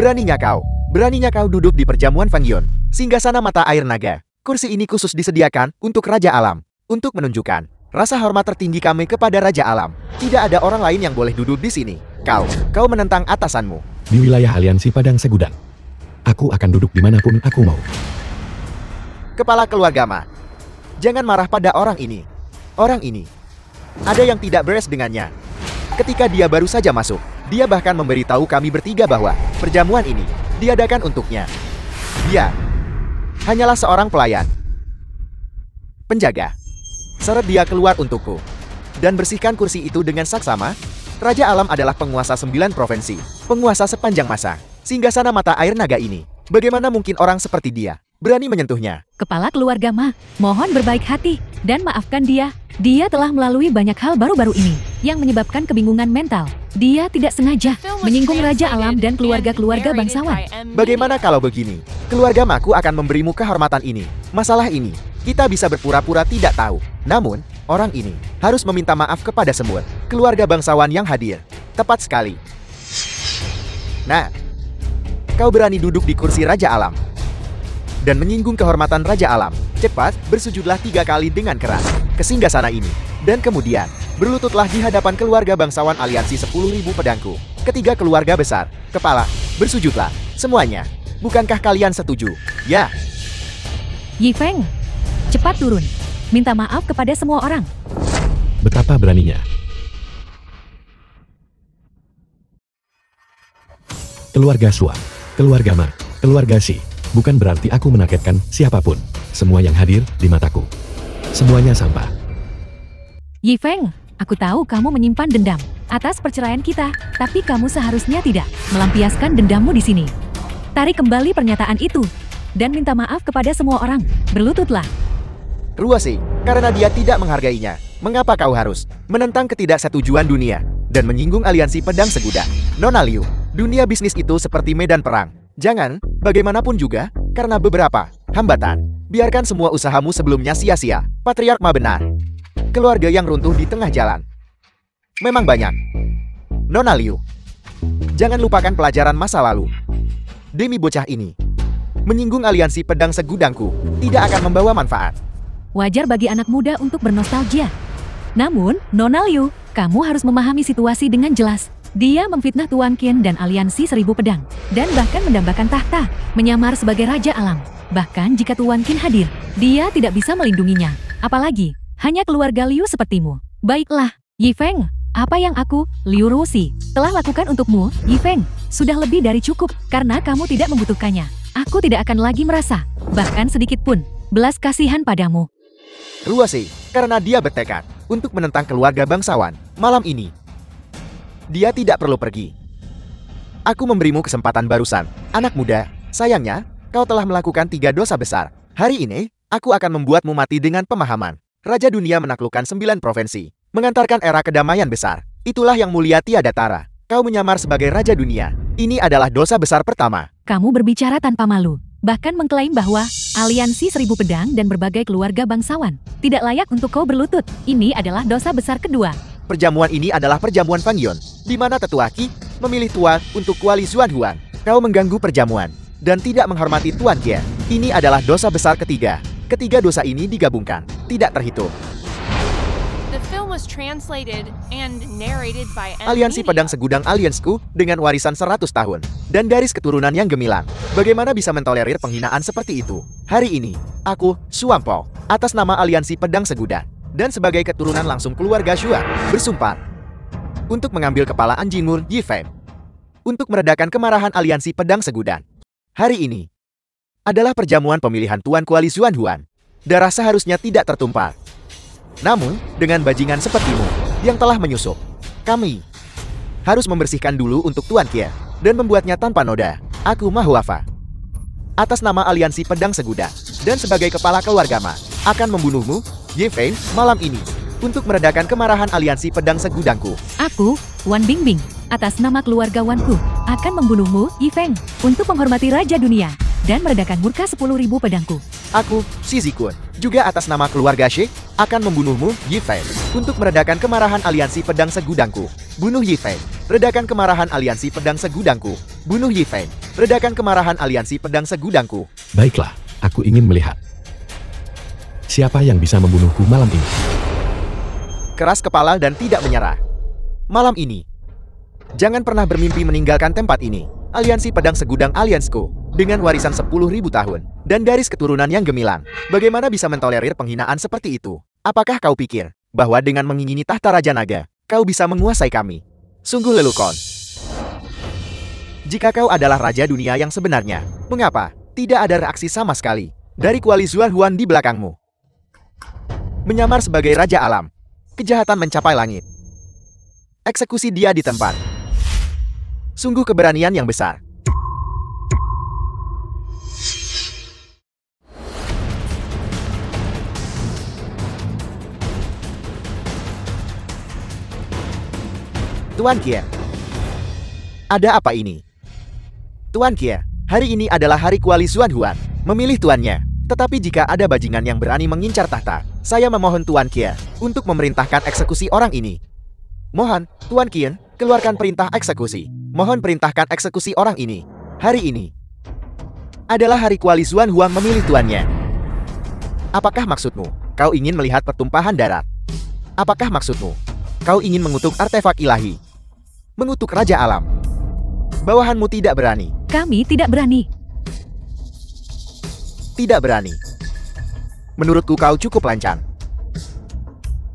Beraninya kau duduk di perjamuan Fangyon, singgasana mata air naga. Kursi ini khusus disediakan untuk Raja Alam, untuk menunjukkan rasa hormat tertinggi kami kepada Raja Alam. Tidak ada orang lain yang boleh duduk di sini. Kau menentang atasanmu. Di wilayah aliansi Padang Segudang, aku akan duduk dimanapun aku mau. Kepala keluarga Ma, jangan marah pada orang ini. Orang ini, ada yang tidak beres dengannya. Ketika dia baru saja masuk, dia bahkan memberitahu kami bertiga bahwa perjamuan ini diadakan untuknya. Dia hanyalah seorang pelayan, penjaga. Seret dia keluar untukku dan bersihkan kursi itu dengan saksama. Raja Alam adalah penguasa 9 provinsi, penguasa sepanjang masa, singgasana mata air naga ini. Bagaimana mungkin orang seperti dia berani menyentuhnya? Kepala keluarga Ma, mohon berbaik hati dan maafkan dia. Dia telah melalui banyak hal baru-baru ini yang menyebabkan kebingungan mental. Dia tidak sengaja menyinggung Raja Alam dan keluarga-keluarga bangsawan. Bagaimana kalau begini? Keluarga Maku akan memberimu kehormatan ini. Masalah ini, kita bisa berpura-pura tidak tahu. Namun, orang ini harus meminta maaf kepada semua keluarga bangsawan yang hadir. Tepat sekali. Nah, kau berani duduk di kursi Raja Alam dan menyinggung kehormatan Raja Alam. Cepat, bersujudlah 3 kali dengan keras ke singgasana ini. Dan kemudian, berlututlah di hadapan keluarga bangsawan aliansi 10.000 pedangku. Ketiga keluarga besar, kepala, bersujudlah, semuanya. Bukankah kalian setuju? Ya. Yi Feng, cepat turun. Minta maaf kepada semua orang. Betapa beraninya. Keluarga Sua, keluarga Ma, keluarga Si. Bukan berarti aku menakutkan siapapun. Semua yang hadir di mataku, semuanya sampah. Yi Feng, aku tahu kamu menyimpan dendam atas perceraian kita, tapi kamu seharusnya tidak melampiaskan dendammu di sini. Tarik kembali pernyataan itu dan minta maaf kepada semua orang. Berlututlah. Ruasi, karena dia tidak menghargainya, mengapa kau harus menentang ketidaksetujuan dunia dan menyinggung aliansi pedang segudang? Nona Liu, dunia bisnis itu seperti medan perang. Jangan, bagaimanapun juga, karena beberapa hambatan, biarkan semua usahamu sebelumnya sia-sia. Patriark Ma benar. Keluarga yang runtuh di tengah jalan memang banyak. Nona Liu, jangan lupakan pelajaran masa lalu. Demi bocah ini, menyinggung aliansi pedang segudangku tidak akan membawa manfaat. Wajar bagi anak muda untuk bernostalgia. Namun, Nona Liu, kamu harus memahami situasi dengan jelas. Dia memfitnah Tuan Qin dan aliansi 1000 pedang, dan bahkan mendambakan tahta, menyamar sebagai Raja Alam. Bahkan jika Tuan Qin hadir, dia tidak bisa melindunginya. Apalagi, hanya keluarga Liu sepertimu. Baiklah, Yi Feng, apa yang aku, Liu Rusi, telah lakukan untukmu, Yi Feng, sudah lebih dari cukup, karena kamu tidak membutuhkannya. Aku tidak akan lagi merasa, bahkan sedikit pun, belas kasihan padamu. Ruasi, karena dia bertekad untuk menentang keluarga bangsawan, malam ini dia tidak perlu pergi. Aku memberimu kesempatan barusan, anak muda. Sayangnya, kau telah melakukan 3 dosa besar. Hari ini, aku akan membuatmu mati dengan pemahaman. Raja dunia menaklukkan 9 provinsi, mengantarkan era kedamaian besar. Itulah yang mulia tiada tara. Kau menyamar sebagai Raja dunia. Ini adalah dosa besar pertama. Kamu berbicara tanpa malu, bahkan mengklaim bahwa aliansi 1000 pedang dan berbagai keluarga bangsawan tidak layak untuk kau berlutut. Ini adalah dosa besar kedua. Perjamuan ini adalah perjamuan Fangyon, di mana Tetua Qi memilih Tuan untuk Kuali Zuan Huan. Kau mengganggu perjamuan dan tidak menghormati Tuan Qi. Ini adalah dosa besar ketiga. Ketiga dosa ini digabungkan, tidak terhitung. Aliansi Pedang Segudang Aliansku dengan warisan 100 tahun dan garis keturunan yang gemilang. Bagaimana bisa mentolerir penghinaan seperti itu? Hari ini, aku, Suampo, atas nama Aliansi Pedang Segudang dan sebagai keturunan langsung keluarga Xua, bersumpah untuk mengambil kepala Anjingmur Yi Feng untuk meredakan kemarahan aliansi pedang segudang. Hari ini adalah perjamuan pemilihan Tuan Kuali Zuan Huan. Darah seharusnya tidak tertumpah. Namun, dengan bajingan sepertimu yang telah menyusup, kami harus membersihkan dulu untuk Tuan Qi dan membuatnya tanpa noda. Aku Ma Huafa, atas nama aliansi pedang segudang dan sebagai kepala keluarga Ma, akan membunuhmu, Yi Feng, malam ini untuk meredakan kemarahan aliansi pedang segudangku. Aku, Wan Bingbing, atas nama keluarga Wanku, akan membunuhmu, Yi Feng, untuk menghormati Raja Dunia dan meredakan murka 10.000 pedangku. Aku, Xi Zikun, juga atas nama keluarga Shi, akan membunuhmu, Yi Feng, untuk meredakan kemarahan aliansi pedang segudangku. Bunuh Yi Feng, redakan kemarahan aliansi pedang segudangku. Bunuh Yi Feng, redakan kemarahan aliansi pedang segudangku. Baiklah, aku ingin melihat. Siapa yang bisa membunuhku malam ini? Keras kepala dan tidak menyerah. Malam ini, jangan pernah bermimpi meninggalkan tempat ini. Aliansi pedang segudang aliansku, dengan warisan 10.000 tahun, dan garis keturunan yang gemilang. Bagaimana bisa mentolerir penghinaan seperti itu? Apakah kau pikir, bahwa dengan mengingini tahta Raja Naga, kau bisa menguasai kami? Sungguh lelukon. Jika kau adalah Raja Dunia yang sebenarnya, mengapa tidak ada reaksi sama sekali dari Kuali Zuan Huan di belakangmu? Menyamar sebagai Raja Alam, kejahatan mencapai langit. Eksekusi dia di tempat. Sungguh keberanian yang besar. Tuan Kie, ada apa ini? Tuan Kie, hari ini adalah hari Kuali Zuan Huan, memilih tuannya. Tetapi jika ada bajingan yang berani mengincar tahta, saya memohon Tuan Kie untuk memerintahkan eksekusi orang ini. Mohon, Tuan Kie, keluarkan perintah eksekusi. Mohon perintahkan eksekusi orang ini. Hari ini adalah hari Kuali Zuan Huan memilih tuannya. Apakah maksudmu, kau ingin melihat pertumpahan darah? Apakah maksudmu, kau ingin mengutuk artefak ilahi? Mengutuk Raja Alam? Bawahanmu tidak berani. Kami tidak berani. Tidak berani. Menurutku kau cukup lancang.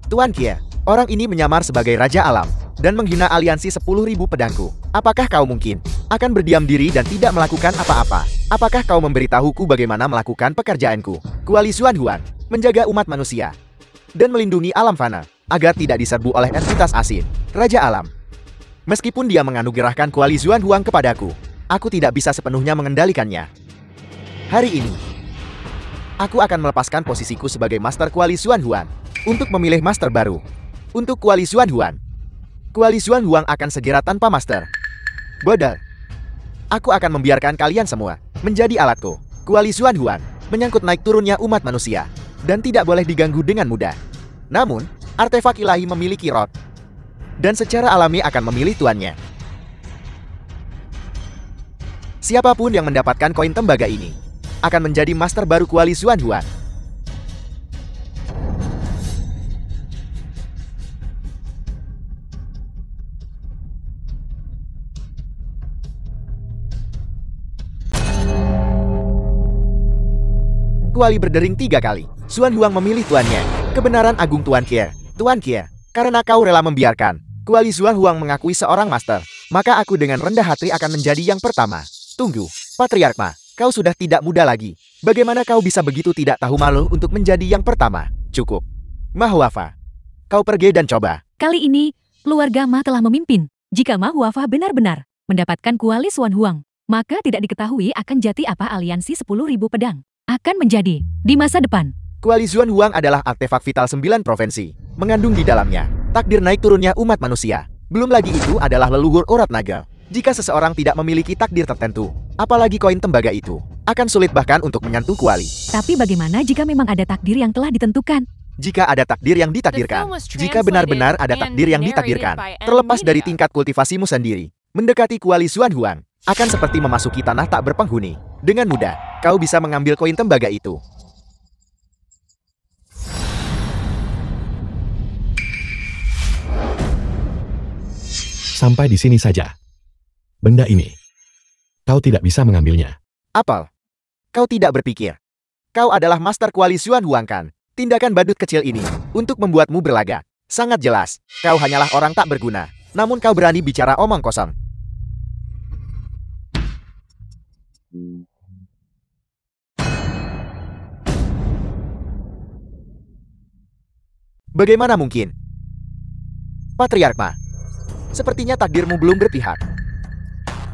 Tuan Kie, orang ini menyamar sebagai Raja Alam dan menghina aliansi 10.000 pedangku. Apakah kau mungkin akan berdiam diri dan tidak melakukan apa-apa? Apakah kau memberitahuku bagaimana melakukan pekerjaanku? Kuali Zuan Huan, menjaga umat manusia dan melindungi alam fana agar tidak diserbu oleh entitas asing, Raja Alam. Meskipun dia menganugerahkan Kuali Zuan Huan kepadaku, aku tidak bisa sepenuhnya mengendalikannya. Hari ini, aku akan melepaskan posisiku sebagai Master Kuali Zuan Huan untuk memilih Master baru. Untuk Kuali Zuan Huan, Kuali Zuan Huan akan segera tanpa Master. Bodoh. Aku akan membiarkan kalian semua menjadi alatku. Kuali Zuan Huan menyangkut naik turunnya umat manusia dan tidak boleh diganggu dengan mudah. Namun, artefak ilahi memiliki roh dan secara alami akan memilih tuannya. Siapapun yang mendapatkan koin tembaga ini akan menjadi Master baru Kuali Zuan Huan. Kuali berdering 3 kali. Zuan Huang memilih tuannya. Kebenaran agung Tuan Kie. Tuan Kie, karena kau rela membiarkan Kuali Zuan Huang mengakui seorang master, maka aku dengan rendah hati akan menjadi yang pertama. Tunggu, Patriark Ma, kau sudah tidak muda lagi. Bagaimana kau bisa begitu tidak tahu malu untuk menjadi yang pertama? Cukup. Ma Huafa, kau pergi dan coba. Kali ini, keluarga Ma telah memimpin. Jika Ma Huafa benar-benar mendapatkan Kuali Zuan Huang, maka tidak diketahui akan jati apa aliansi 10.000 pedang akan menjadi di masa depan. Kuali Zuan Huang adalah artefak vital 9 provinsi, mengandung di dalamnya takdir naik turunnya umat manusia. Belum lagi itu adalah leluhur urat naga. Jika seseorang tidak memiliki takdir tertentu, apalagi koin tembaga itu, akan sulit bahkan untuk menyentuh kuali. Tapi bagaimana jika memang ada takdir yang telah ditentukan? Jika ada takdir yang ditakdirkan, jika benar-benar ada takdir yang ditakdirkan, terlepas dari tingkat kultivasimu sendiri, mendekati Kuali Zuan Huang akan seperti memasuki tanah tak berpenghuni. Dengan mudah, kau bisa mengambil koin tembaga itu. Sampai di sini saja. Benda ini, kau tidak bisa mengambilnya. Apel, kau tidak berpikir. Kau adalah Master Kuali Zuan Huang kan? Tindakan badut kecil ini untuk membuatmu berlagak. Sangat jelas, kau hanyalah orang tak berguna. Namun kau berani bicara omong kosong. Bagaimana mungkin? Patriark Ma, sepertinya takdirmu belum berpihak.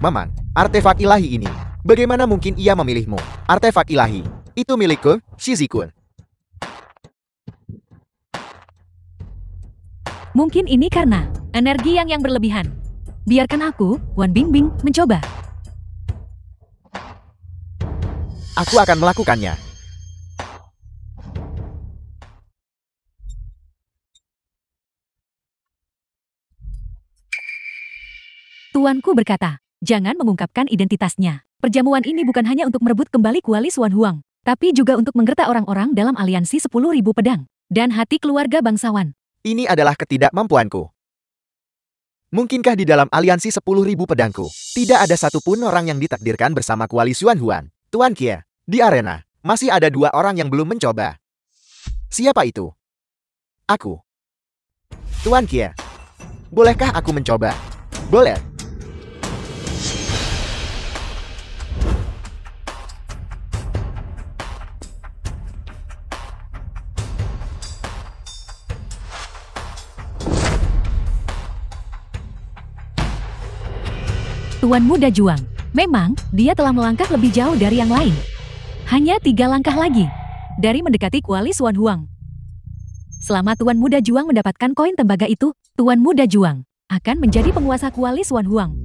Maman, artefak ilahi ini, bagaimana mungkin ia memilihmu? Artefak ilahi, itu milikku, Shizikun. Mungkin ini karena energi yang berlebihan. Biarkan aku, Wan Bingbing, mencoba. Aku akan melakukannya. Tuanku berkata, Jangan mengungkapkan identitasnya. Perjamuan ini bukan hanya untuk merebut kembali kuali Xuan Huang, tapi juga untuk menggertak orang-orang dalam aliansi 10.000 pedang dan hati keluarga bangsawan. Ini adalah ketidakmampuanku. Mungkinkah di dalam aliansi 10.000 pedangku, tidak ada satupun orang yang ditakdirkan bersama kuali Xuan Huan? Tuan Kie, di arena, masih ada 2 orang yang belum mencoba. Siapa itu? Aku. Tuan Kie, bolehkah aku mencoba? Boleh. Tuan Muda Juang, memang dia telah melangkah lebih jauh dari yang lain. Hanya 3 langkah lagi dari mendekati kuali Xuan Huang. Selama Tuan Muda Juang mendapatkan koin tembaga itu, Tuan Muda Juang akan menjadi penguasa kuali Xuan Huang.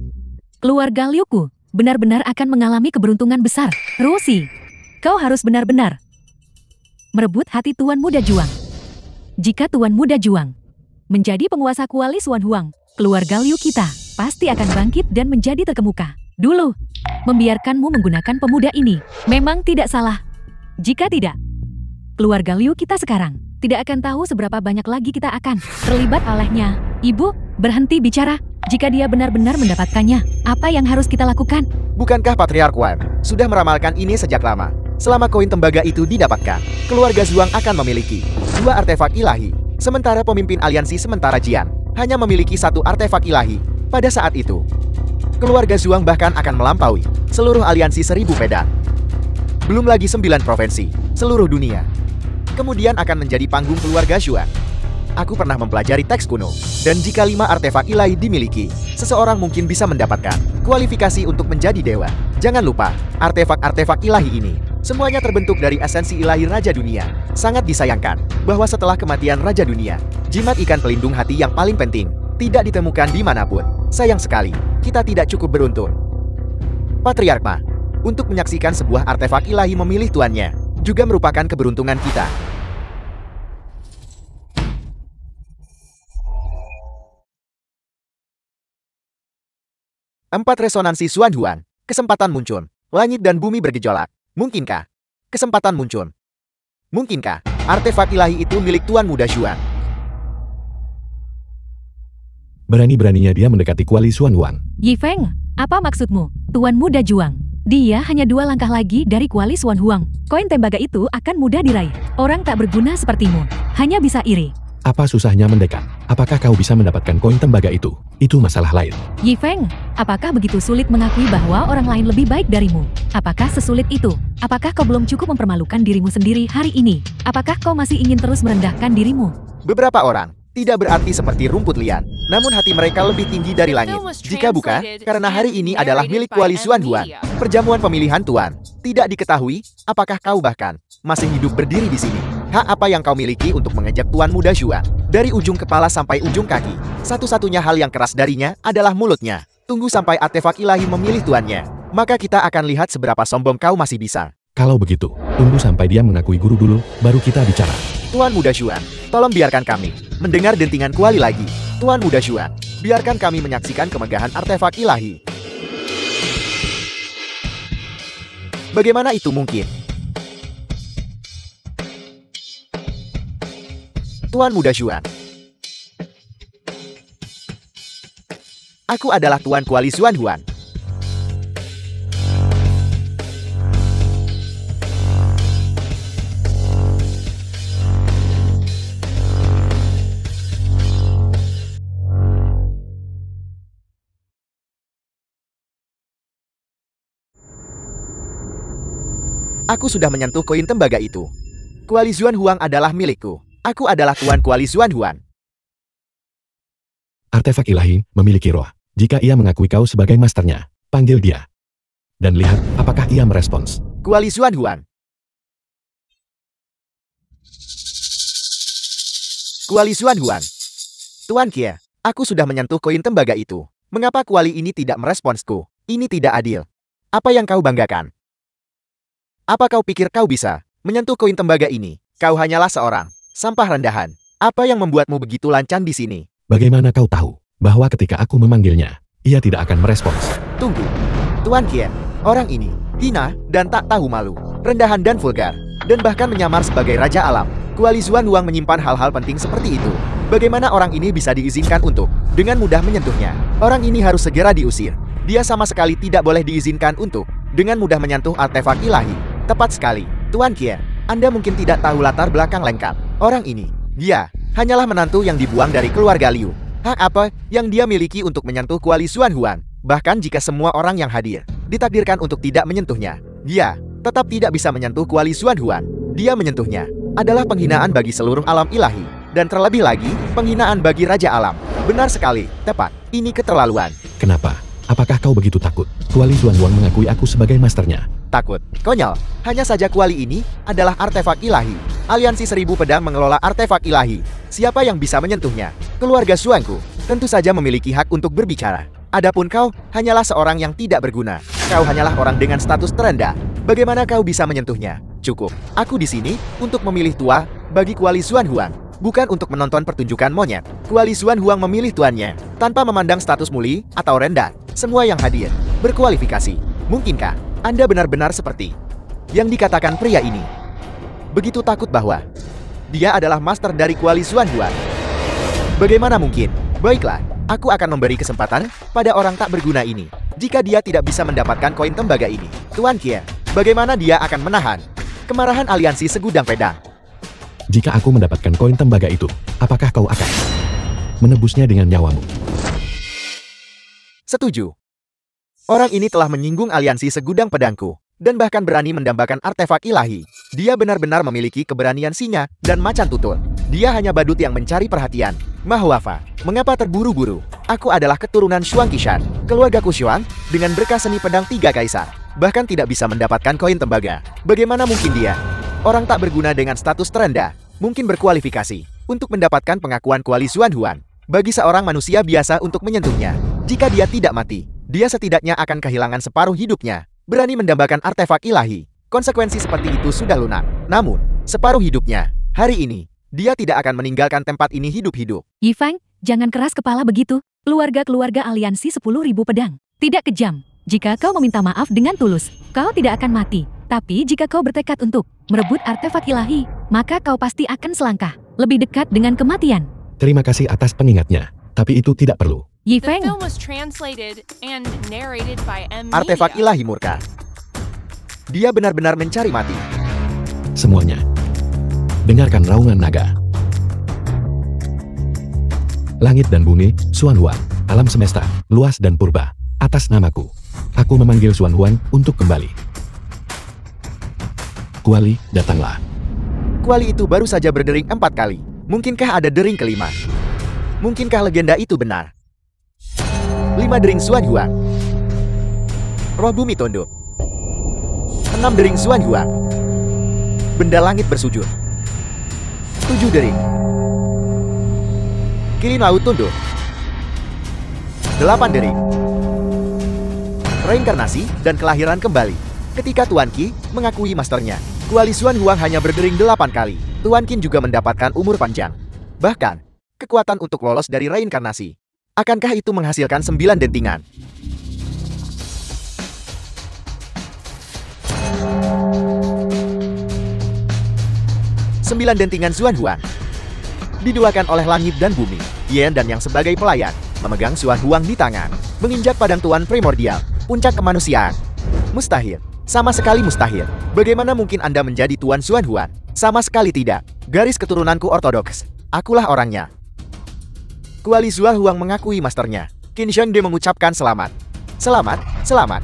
Keluarga Liuku benar-benar akan mengalami keberuntungan besar. Rusi, kau harus benar-benar merebut hati Tuan Muda Juang. Jika Tuan Muda Juang menjadi penguasa kuali Xuan Huang, keluarga Liu kita pasti akan bangkit dan menjadi terkemuka. Dulu, membiarkanmu menggunakan pemuda ini memang tidak salah. Jika tidak, keluarga Liu kita sekarang tidak akan tahu seberapa banyak lagi kita akan terlibat olehnya. Ibu, berhenti bicara. Jika dia benar-benar mendapatkannya, apa yang harus kita lakukan? Bukankah Patriark Wan sudah meramalkan ini sejak lama? Selama koin tembaga itu didapatkan, keluarga Zhuang akan memiliki 2 artefak ilahi, sementara pemimpin aliansi sementara Jian hanya memiliki 1 artefak ilahi. Pada saat itu, keluarga Zhuang bahkan akan melampaui seluruh aliansi 1000 pedang. Belum lagi 9 provinsi, seluruh dunia. Kemudian akan menjadi panggung keluarga Zhuang. Aku pernah mempelajari teks kuno, dan jika 5 artefak ilahi dimiliki, seseorang mungkin bisa mendapatkan kualifikasi untuk menjadi dewa. Jangan lupa, artefak-artefak ilahi ini semuanya terbentuk dari esensi ilahi Raja Dunia. Sangat disayangkan bahwa setelah kematian Raja Dunia, jimat ikan pelindung hati yang paling penting tidak ditemukan dimanapun. Sayang sekali, kita tidak cukup beruntung. Patriark Ma, untuk menyaksikan sebuah artefak ilahi memilih tuannya, juga merupakan keberuntungan kita. Empat resonansi Xuan Huan, kesempatan muncul, langit dan bumi bergejolak. Mungkinkah kesempatan muncul? Mungkinkah artefak ilahi itu milik Tuan Muda Xuan? Berani-beraninya dia mendekati kuali Xuan Huang. Yi Feng, apa maksudmu? Tuan Muda Juang, dia hanya 2 langkah lagi dari kuali Xuan Huang. Koin tembaga itu akan mudah diraih. Orang tak berguna sepertimu hanya bisa iri. Apa susahnya mendekat? Apakah kau bisa mendapatkan koin tembaga itu? Itu masalah lain. Yi Feng, apakah begitu sulit mengakui bahwa orang lain lebih baik darimu? Apakah sesulit itu? Apakah kau belum cukup mempermalukan dirimu sendiri hari ini? Apakah kau masih ingin terus merendahkan dirimu? Beberapa orang tidak berarti seperti rumput liar, namun hati mereka lebih tinggi dari langit. Jika bukan, karena hari ini adalah milik kuali Xuan Huan, perjamuan pemilihan Tuan. Tidak diketahui, apakah kau bahkan masih hidup berdiri di sini. Hak apa yang kau miliki untuk mengejek Tuan Muda Xuan? Dari ujung kepala sampai ujung kaki, satu-satunya hal yang keras darinya adalah mulutnya. Tunggu sampai artefak ilahi memilih tuannya. Maka kita akan lihat seberapa sombong kau masih bisa. Kalau begitu, tunggu sampai dia mengakui guru dulu, baru kita bicara. Tuan Muda Xuan, tolong biarkan kami mendengar dentingan kuali lagi. Tuan Muda Xuan, biarkan kami menyaksikan kemegahan artefak ilahi. Bagaimana itu mungkin? Tuan Muda Xuan, aku adalah Tuan Kuali Xuan Huan. Aku sudah menyentuh koin tembaga itu. Kuali Xuan Huang adalah milikku. Aku adalah Tuan Kuali Xuan Huan. Artefak ilahi memiliki roh. Jika ia mengakui kau sebagai masternya, panggil dia. Dan lihat apakah ia merespons. Kuali Xuan Huan. Kuali Xuan Huan. Tuan Kie, aku sudah menyentuh koin tembaga itu. Mengapa kuali ini tidak meresponsku? Ini tidak adil. Apa yang kau banggakan? Apa kau pikir kau bisa menyentuh koin tembaga ini? Kau hanyalah seorang sampah rendahan. Apa yang membuatmu begitu lancang di sini? Bagaimana kau tahu bahwa ketika aku memanggilnya, ia tidak akan merespons. Tunggu. Tuan Qian, orang ini hina dan tak tahu malu, rendahan dan vulgar, dan bahkan menyamar sebagai Raja Alam. Kuali Xuan Huang menyimpan hal-hal penting seperti itu. Bagaimana orang ini bisa diizinkan untuk dengan mudah menyentuhnya? Orang ini harus segera diusir. Dia sama sekali tidak boleh diizinkan untuk dengan mudah menyentuh artefak ilahi. Tepat sekali, Tuan Qian. Anda mungkin tidak tahu latar belakang lengkap. Orang ini, dia hanyalah menantu yang dibuang dari keluarga Liu. Hak apa yang dia miliki untuk menyentuh Kuali Xuan Huang? Bahkan jika semua orang yang hadir ditakdirkan untuk tidak menyentuhnya, dia tetap tidak bisa menyentuh Kuali Xuan Huang. Dia menyentuhnya adalah penghinaan bagi seluruh alam ilahi, dan terlebih lagi, penghinaan bagi Raja Alam. Benar sekali, tepat. Ini keterlaluan. Kenapa? Apakah kau begitu takut? Kuali Xuan Huang mengakui aku sebagai masternya. Takut? Konyol. Hanya saja kuali ini adalah artefak ilahi. Aliansi Seribu Pedang mengelola artefak ilahi. Siapa yang bisa menyentuhnya? Keluarga Xuanku tentu saja memiliki hak untuk berbicara. Adapun kau, hanyalah seorang yang tidak berguna. Kau hanyalah orang dengan status terendah. Bagaimana kau bisa menyentuhnya? Cukup. Aku di sini untuk memilih tua bagi Kuali Xuan Huang, bukan untuk menonton pertunjukan monyet. Kuali Xuan Huang memilih tuannya tanpa memandang status muli atau rendah. Semua yang hadir berkualifikasi. Mungkinkah Anda benar-benar seperti yang dikatakan pria ini? Begitu takut bahwa dia adalah master dari Kuali Xuan Huang. Bagaimana mungkin? Baiklah, aku akan memberi kesempatan pada orang tak berguna ini. Jika dia tidak bisa mendapatkan koin tembaga ini, Tuan Qian, bagaimana dia akan menahan kemarahan aliansi Segudang Pedang? Jika aku mendapatkan koin tembaga itu, apakah kau akan menebusnya dengan nyawamu? Setuju. Orang ini telah menyinggung aliansi Segudang Pedangku, dan bahkan berani mendambakan artefak ilahi. Dia benar-benar memiliki keberanian singa dan macan tutul. Dia hanya badut yang mencari perhatian. Mahwafa, mengapa terburu-buru? Aku adalah keturunan Shuang Qishan, keluargaku Shuang, dengan berkas seni pedang 3 kaisar. Bahkan tidak bisa mendapatkan koin tembaga. Bagaimana mungkin dia, orang tak berguna dengan status terendah, mungkin berkualifikasi untuk mendapatkan pengakuan Kuali Xuan Huang bagi seorang manusia biasa untuk menyentuhnya? Jika dia tidak mati, dia setidaknya akan kehilangan separuh hidupnya. Berani mendambakan artefak ilahi, konsekuensi seperti itu sudah lunak. Namun, separuh hidupnya, hari ini, dia tidak akan meninggalkan tempat ini hidup-hidup. Yifeng, jangan keras kepala begitu. Keluarga-keluarga aliansi 10.000 pedang tidak kejam. Jika kau meminta maaf dengan tulus, kau tidak akan mati. Tapi jika kau bertekad untuk merebut artefak ilahi, maka kau pasti akan selangkah lebih dekat dengan kematian. Terima kasih atas pengingatnya, tapi itu tidak perlu. Yifeng, Artefak ilahi murka. Dia benar-benar mencari mati. Semuanya, dengarkan raungan naga. Langit dan bumi, Xuan Huang, alam semesta, luas dan purba. Atas namaku, aku memanggil Xuan Huang untuk kembali. Kuali, datanglah. Kuali itu baru saja berdering 4 kali. Mungkinkah ada dering kelima? Mungkinkah legenda itu benar? 5 dering Xuan Huang. Roh bumi tunduk. 6 dering Xuan Huang. Benda langit bersujud. 7 dering. Kirin laut tunduk. 8 dering. Reinkarnasi dan kelahiran kembali. Ketika Tuan Qi mengakui masternya, Kuali Xuan Huang hanya berdering 8 kali. Tuan Qin juga mendapatkan umur panjang. Bahkan, kekuatan untuk lolos dari reinkarnasi. Akankah itu menghasilkan 9 dentingan? Sembilan dentingan Xuan Huang diduakan oleh langit dan bumi. Yen dan yang sebagai pelayan memegang Xuan Huang di tangan, menginjak padang tuan primordial, puncak kemanusiaan. Mustahil, sama sekali mustahil. Bagaimana mungkin Anda menjadi Tuan Xuan Huang? Sama sekali tidak. Garis keturunanku ortodoks. Akulah orangnya. Kuali Xuan Huang mengakui masternya. Qin Shengde mengucapkan selamat. Selamat, selamat.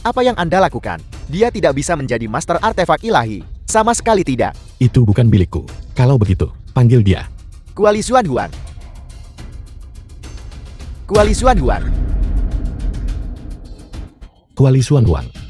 Apa yang Anda lakukan? Dia tidak bisa menjadi master artefak ilahi. Sama sekali tidak. Itu bukan milikku. Kalau begitu, panggil dia. Kuali Xuan Huang. Kuali Xuan Huang. Kuali Xuan Huang.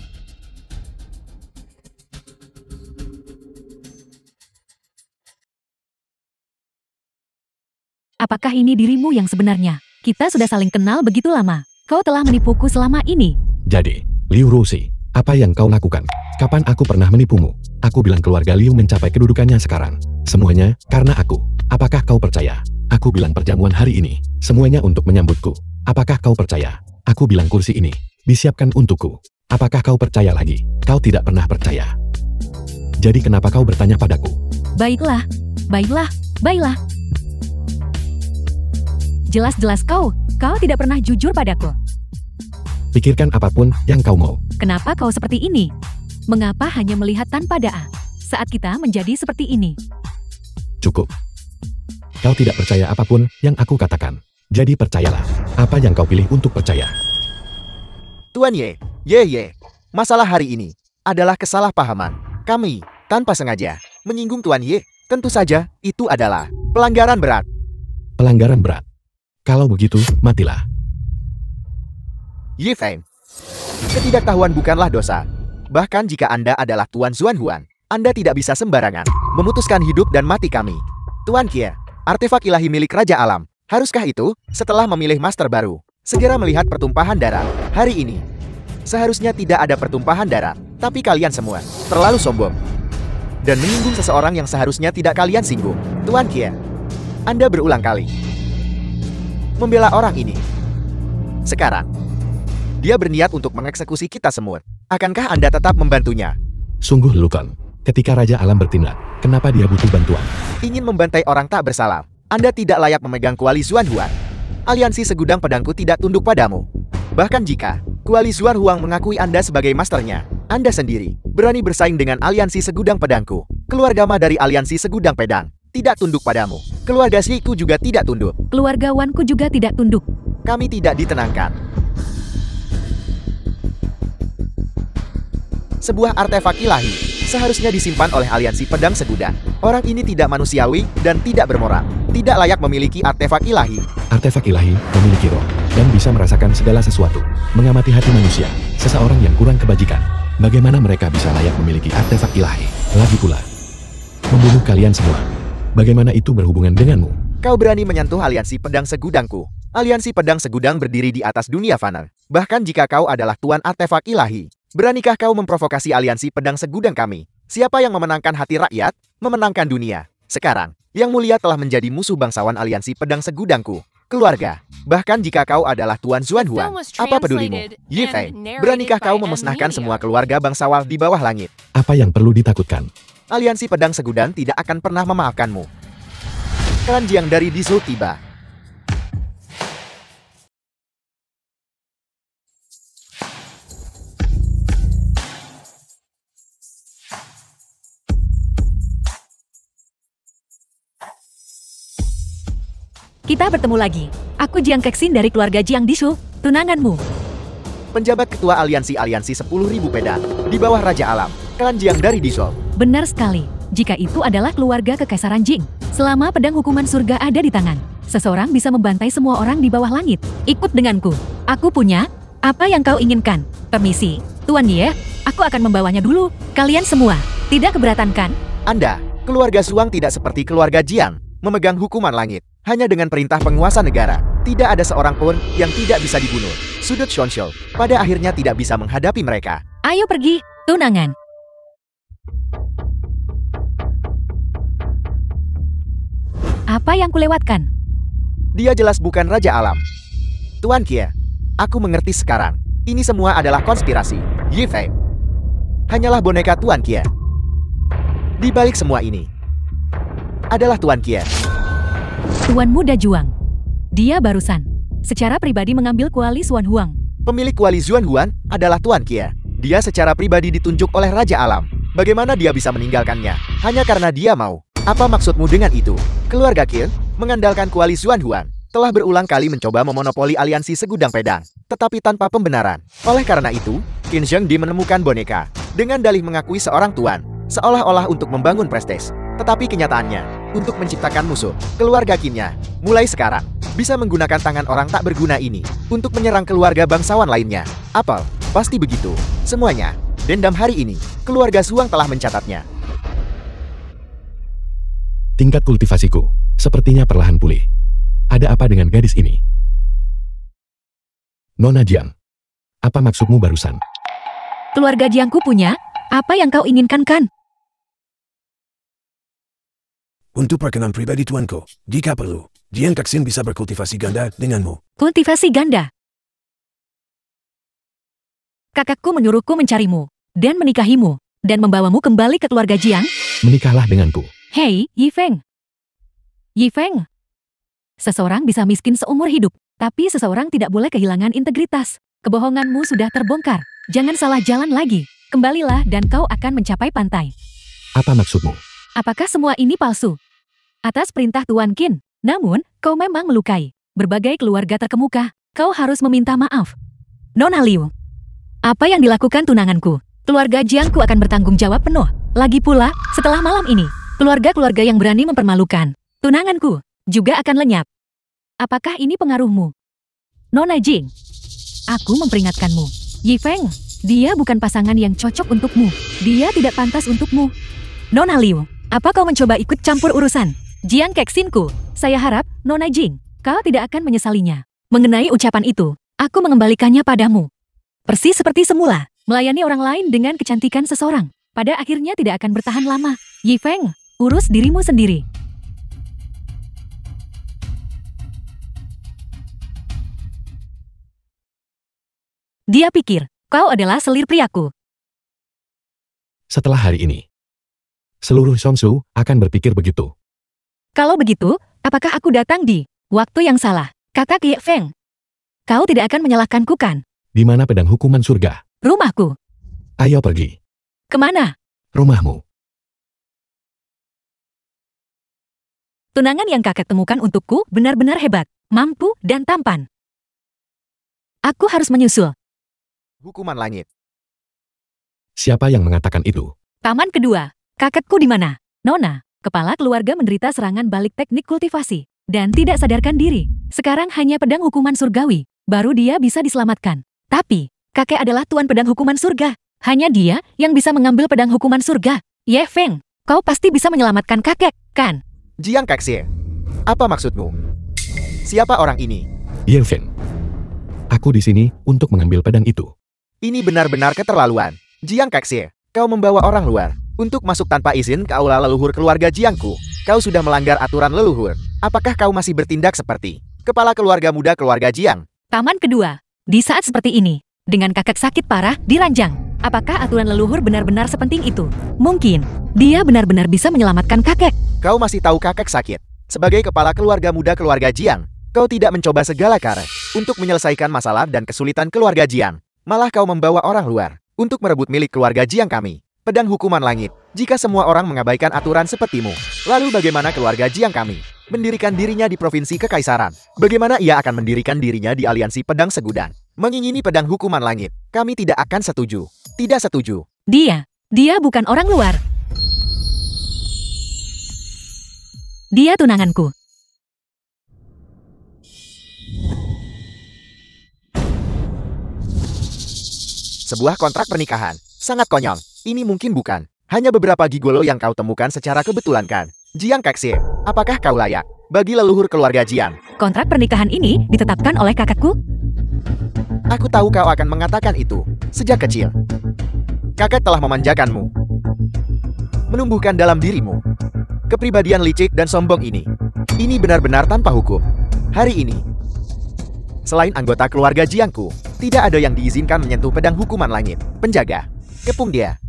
apakah ini dirimu yang sebenarnya? Kita sudah saling kenal begitu lama. Kau telah menipuku selama ini. Jadi, Liu Rusi, apa yang kau lakukan? Kapan aku pernah menipumu? Aku bilang keluarga Liu mencapai kedudukannya sekarang. Semuanya, karena aku. Apakah kau percaya? Aku bilang perjamuan hari ini, semuanya untuk menyambutku. Apakah kau percaya? Aku bilang kursi ini, disiapkan untukku. Apakah kau percaya lagi? Kau tidak pernah percaya. Jadi kenapa kau bertanya padaku? Baiklah, baiklah, baiklah. Jelas-jelas kau tidak pernah jujur padaku. Pikirkan apapun yang kau mau. Kenapa kau seperti ini? Mengapa hanya melihat tanpa doa? Saat kita menjadi seperti ini. Cukup. Kau tidak percaya apapun yang aku katakan. Jadi percayalah. Apa yang kau pilih untuk percaya? Tuan Ye, masalah hari ini adalah kesalahpahaman. Kami, tanpa sengaja, menyinggung Tuan Ye. Tentu saja, itu adalah pelanggaran berat. Pelanggaran berat. Kalau begitu, matilah. Ye Feng, ketidaktahuan bukanlah dosa. Bahkan jika Anda adalah Tuan Xuanhuan, Anda tidak bisa sembarangan memutuskan hidup dan mati kami. Tuan Kie, artefak ilahi milik Raja Alam. Haruskah itu, setelah memilih master baru, segera melihat pertumpahan darah hari ini? Seharusnya tidak ada pertumpahan darah, tapi kalian semua terlalu sombong dan menyinggung seseorang yang seharusnya tidak kalian singgung. Tuan Kie, Anda berulang kali membela orang ini. Sekarang, dia berniat untuk mengeksekusi kita semua. Akankah Anda tetap membantunya? Sungguh Lukon, ketika Raja Alam bertindak, kenapa dia butuh bantuan? Ingin membantai orang tak bersalah. Anda tidak layak memegang kuali Xuanhuan. Aliansi segudang pedangku tidak tunduk padamu. Bahkan jika kuali Xuanhuang mengakui Anda sebagai masternya, Anda sendiri berani bersaing dengan aliansi segudang pedangku. Keluarga Ma dari aliansi segudang pedang tidak tunduk padamu. Keluarga Shiku juga tidak tunduk. Keluarga Wanku juga tidak tunduk. Kami tidak ditenangkan. Sebuah artefak ilahi seharusnya disimpan oleh aliansi pedang segudang. Orang ini tidak manusiawi dan tidak bermoral. Tidak layak memiliki artefak ilahi. Artefak ilahi memiliki roh dan bisa merasakan segala sesuatu. Mengamati hati manusia, seseorang yang kurang kebajikan. Bagaimana mereka bisa layak memiliki artefak ilahi? Lagi pula, membunuh kalian semua. Bagaimana itu berhubungan denganmu? Kau berani menyentuh aliansi pedang segudangku. Aliansi pedang segudang berdiri di atas dunia fana. Bahkan jika kau adalah tuan artefak ilahi, beranikah kau memprovokasi aliansi pedang segudang kami? Siapa yang memenangkan hati rakyat, memenangkan dunia? Sekarang, Yang Mulia telah menjadi musuh bangsawan aliansi pedang segudangku. Keluarga. Bahkan jika kau adalah Tuan Xuanhuan, apa pedulimu? Ye Fei, beranikah kau memusnahkan semua keluarga bangsawan di bawah langit? Apa yang perlu ditakutkan? Aliansi pedang segudang tidak akan pernah memaafkanmu. Keranjiang dari Disul tiba. Kita bertemu lagi. Aku Jiang Kexin dari keluarga Jiang Disu, tunanganmu. Penjabat ketua aliansi 10.000 pedang di bawah Raja Alam, Keranjiang dari Disul. Benar sekali. Jika itu adalah keluarga Kekaisaran Jing, selama pedang hukuman surga ada di tangan, seseorang bisa membantai semua orang di bawah langit. Ikut denganku. Aku punya apa yang kau inginkan. Permisi, Tuan Ye, aku akan membawanya dulu. Kalian semua, tidak keberatan kan? Anda, keluarga Suang tidak seperti keluarga Jiang, memegang hukuman langit. Hanya dengan perintah penguasa negara, tidak ada seorang pun yang tidak bisa dibunuh. Sudut Shonshou pada akhirnya tidak bisa menghadapi mereka. Ayo pergi, tunangan. Apa yang kulewatkan? Dia jelas bukan Raja Alam. Tuan Kie, aku mengerti sekarang. Ini semua adalah konspirasi. Ye Fei hanyalah boneka Tuan Kie. Di balik semua ini adalah Tuan Kie. Tuan Muda Juang. Dia barusan secara pribadi mengambil kuali Xuanhuang. Pemilik kuali Xuanhuan adalah Tuan Kie. Dia secara pribadi ditunjuk oleh Raja Alam. Bagaimana dia bisa meninggalkannya? Hanya karena dia mau. Apa maksudmu dengan itu? Keluarga Kie mengandalkan kuali Xuanhuan telah berulang kali mencoba memonopoli aliansi segudang pedang, tetapi tanpa pembenaran. Oleh karena itu, Qin Zhengdi menemukan boneka dengan dalih mengakui seorang tuan, seolah-olah untuk membangun prestis. Tetapi kenyataannya, untuk menciptakan musuh, keluarga Qinnya, mulai sekarang, bisa menggunakan tangan orang tak berguna ini untuk menyerang keluarga bangsawan lainnya. Apel, pasti begitu. Semuanya, dendam hari ini, keluarga Suang telah mencatatnya. Tingkat kultivasiku, sepertinya perlahan pulih. Ada apa dengan gadis ini? Nona Jiang, apa maksudmu barusan? Keluarga Jiangku punya apa yang kau inginkan kan? Untuk perkenan pribadi tuanku, jika perlu, Jiang Kexin bisa berkultivasi ganda denganmu. Kultivasi ganda. Kakakku menyuruhku mencarimu, dan menikahimu, dan membawamu kembali ke keluarga Jiang. Menikahlah denganku. Hei, Yifeng. Yifeng. Seseorang bisa miskin seumur hidup, tapi seseorang tidak boleh kehilangan integritas. Kebohonganmu sudah terbongkar. Jangan salah jalan lagi. Kembalilah dan kau akan mencapai pantai. Apa maksudmu? Apakah semua ini palsu? Atas perintah Tuan Qin. Namun, kau memang melukai berbagai keluarga terkemuka. Kau harus meminta maaf. Nona Liu. Apa yang dilakukan tunanganku? Keluarga Jiangku akan bertanggung jawab penuh. Lagi pula, setelah malam ini, keluarga-keluarga yang berani mempermalukan tunanganku juga akan lenyap. Apakah ini pengaruhmu? Nona Jing, aku memperingatkanmu. Yifeng, dia bukan pasangan yang cocok untukmu. Dia tidak pantas untukmu. Nona Liu, apa kau mencoba ikut campur urusan Jiang Kexinku? Saya harap, Nona Jing, kau tidak akan menyesalinya. Mengenai ucapan itu, aku mengembalikannya padamu. Persis seperti semula, melayani orang lain dengan kecantikan seseorang. Pada akhirnya tidak akan bertahan lama. Yifeng, urus dirimu sendiri. Dia pikir, kau adalah selir priaku. Setelah hari ini, seluruh Songsu akan berpikir begitu. Kalau begitu, apakah aku datang di waktu yang salah? Kakak Yifeng, kau tidak akan menyalahkanku kan? Di mana pedang hukuman surga? Rumahku. Ayo pergi. Kemana? Rumahmu. Tunangan yang kakak temukan untukku benar-benar hebat, mampu, dan tampan. Aku harus menyusul. Hukuman langit. Siapa yang mengatakan itu? Taman kedua. Kakakku di mana? Nona, kepala keluarga menderita serangan balik teknik kultivasi, dan tidak sadarkan diri. Sekarang hanya pedang hukuman surgawi, baru dia bisa diselamatkan. Tapi, kakek adalah tuan pedang hukuman surga. Hanya dia yang bisa mengambil pedang hukuman surga. Ye Feng, kau pasti bisa menyelamatkan kakek, kan? Jiang Kexie, apa maksudmu? Siapa orang ini? Yifeng. Aku di sini untuk mengambil pedang itu. Ini benar-benar keterlaluan. Jiang Kexie, kau membawa orang luar untuk masuk tanpa izin ke aula leluhur keluarga Jiangku. Kau sudah melanggar aturan leluhur. Apakah kau masih bertindak seperti kepala keluarga muda keluarga Jiang? Taman kedua. Di saat seperti ini, dengan kakek sakit parah di ranjang, apakah aturan leluhur benar-benar sepenting itu? Mungkin, dia benar-benar bisa menyelamatkan kakek. Kau masih tahu kakek sakit. Sebagai kepala keluarga muda keluarga Jiang, kau tidak mencoba segala cara untuk menyelesaikan masalah dan kesulitan keluarga Jiang. Malah kau membawa orang luar untuk merebut milik keluarga Jiang kami. Pedang hukuman langit. Jika semua orang mengabaikan aturan sepertimu, lalu bagaimana keluarga Jiang kami mendirikan dirinya di provinsi kekaisaran? Bagaimana ia akan mendirikan dirinya di aliansi pedang segudang? Mengingini pedang hukuman langit. Kami tidak akan setuju. Tidak setuju. Dia bukan orang luar. Dia tunanganku. Sebuah kontrak pernikahan. Sangat konyol. Ini mungkin bukan hanya beberapa gigolo yang kau temukan secara kebetulan kan? Jiang Kexie, apakah kau layak bagi leluhur keluarga Jiang? Kontrak pernikahan ini ditetapkan oleh kakakku? Aku tahu kau akan mengatakan itu sejak kecil. Kakek telah memanjakanmu, menumbuhkan dalam dirimu kepribadian licik dan sombong ini. Ini benar-benar tanpa hukum. Hari ini, selain anggota keluarga Jiangku, tidak ada yang diizinkan menyentuh pedang hukuman langit. Penjaga, kepung dia.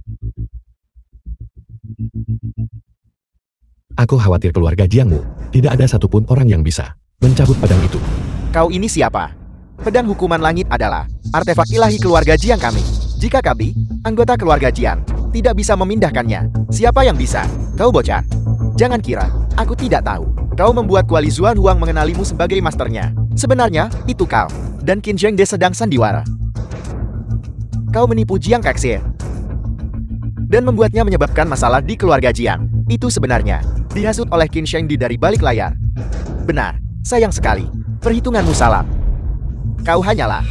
Aku khawatir keluarga Jiangmu. Tidak ada satupun orang yang bisa mencabut pedang itu. Kau ini siapa? Pedang hukuman langit adalah artefak ilahi keluarga Jiang kami. Jika kami, anggota keluarga Jiang, tidak bisa memindahkannya, siapa yang bisa? Kau bocah. Jangan kira, aku tidak tahu. Kau membuat Kuali Zuan Huang mengenalimu sebagai masternya. Sebenarnya, itu kau. Dan Qin Zhengde sedang sandiwara. Kau menipu Jiang Kexie dan membuatnya menyebabkan masalah di keluarga Jiang. Itu sebenarnya dihasut oleh Qin Zhengde dari balik layar. Benar, sayang sekali. Perhitunganmu salah. Kau hanyalah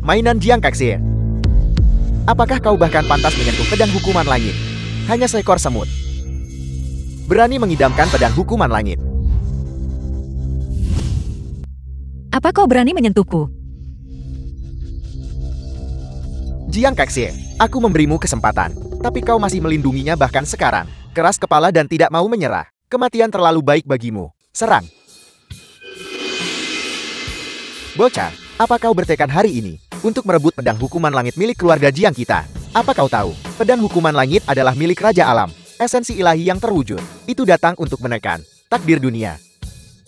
mainan Jiang Kexie. Apakah kau bahkan pantas menyentuh pedang hukuman langit? Hanya seekor semut berani mengidamkan pedang hukuman langit. Apa kau berani menyentuhku? Jiang Kexie, aku memberimu kesempatan, tapi kau masih melindunginya bahkan sekarang. Keras kepala dan tidak mau menyerah. Kematian terlalu baik bagimu. Serang. Bocah, apa kau bertekad hari ini untuk merebut pedang hukuman langit milik keluarga Jiang kita? Apa kau tahu, pedang hukuman langit adalah milik Raja Alam, esensi ilahi yang terwujud. Itu datang untuk menekan takdir dunia.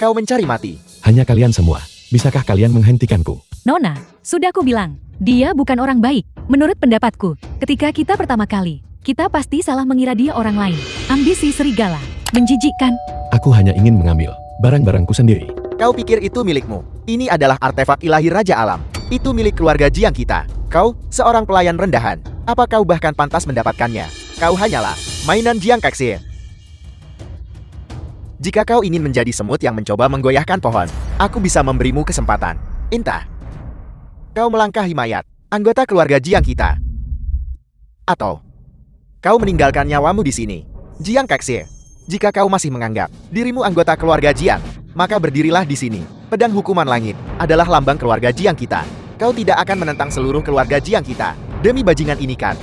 Kau mencari mati. Hanya kalian semua. Bisakah kalian menghentikanku? Nona, sudah aku bilang, dia bukan orang baik. Menurut pendapatku, ketika kita pertama kali, kita pasti salah mengira dia orang lain. Ambisi serigala, menjijikkan. Aku hanya ingin mengambil barang-barangku sendiri. Kau pikir itu milikmu? Ini adalah artefak ilahi Raja Alam. Itu milik keluarga Jiang kita. Kau, seorang pelayan rendahan. Apa kau bahkan pantas mendapatkannya? Kau hanyalah mainan Jiang Kexie. Jika kau ingin menjadi semut yang mencoba menggoyahkan pohon, aku bisa memberimu kesempatan. Entah kau melangkahi mayat anggota keluarga Jiang kita, atau kau meninggalkan nyawamu di sini. Jiang Kexie, jika kau masih menganggap dirimu anggota keluarga Jiang, maka berdirilah di sini. Pedang hukuman langit adalah lambang keluarga Jiang kita. Kau tidak akan menentang seluruh keluarga Jiang kita demi bajingan ini kan?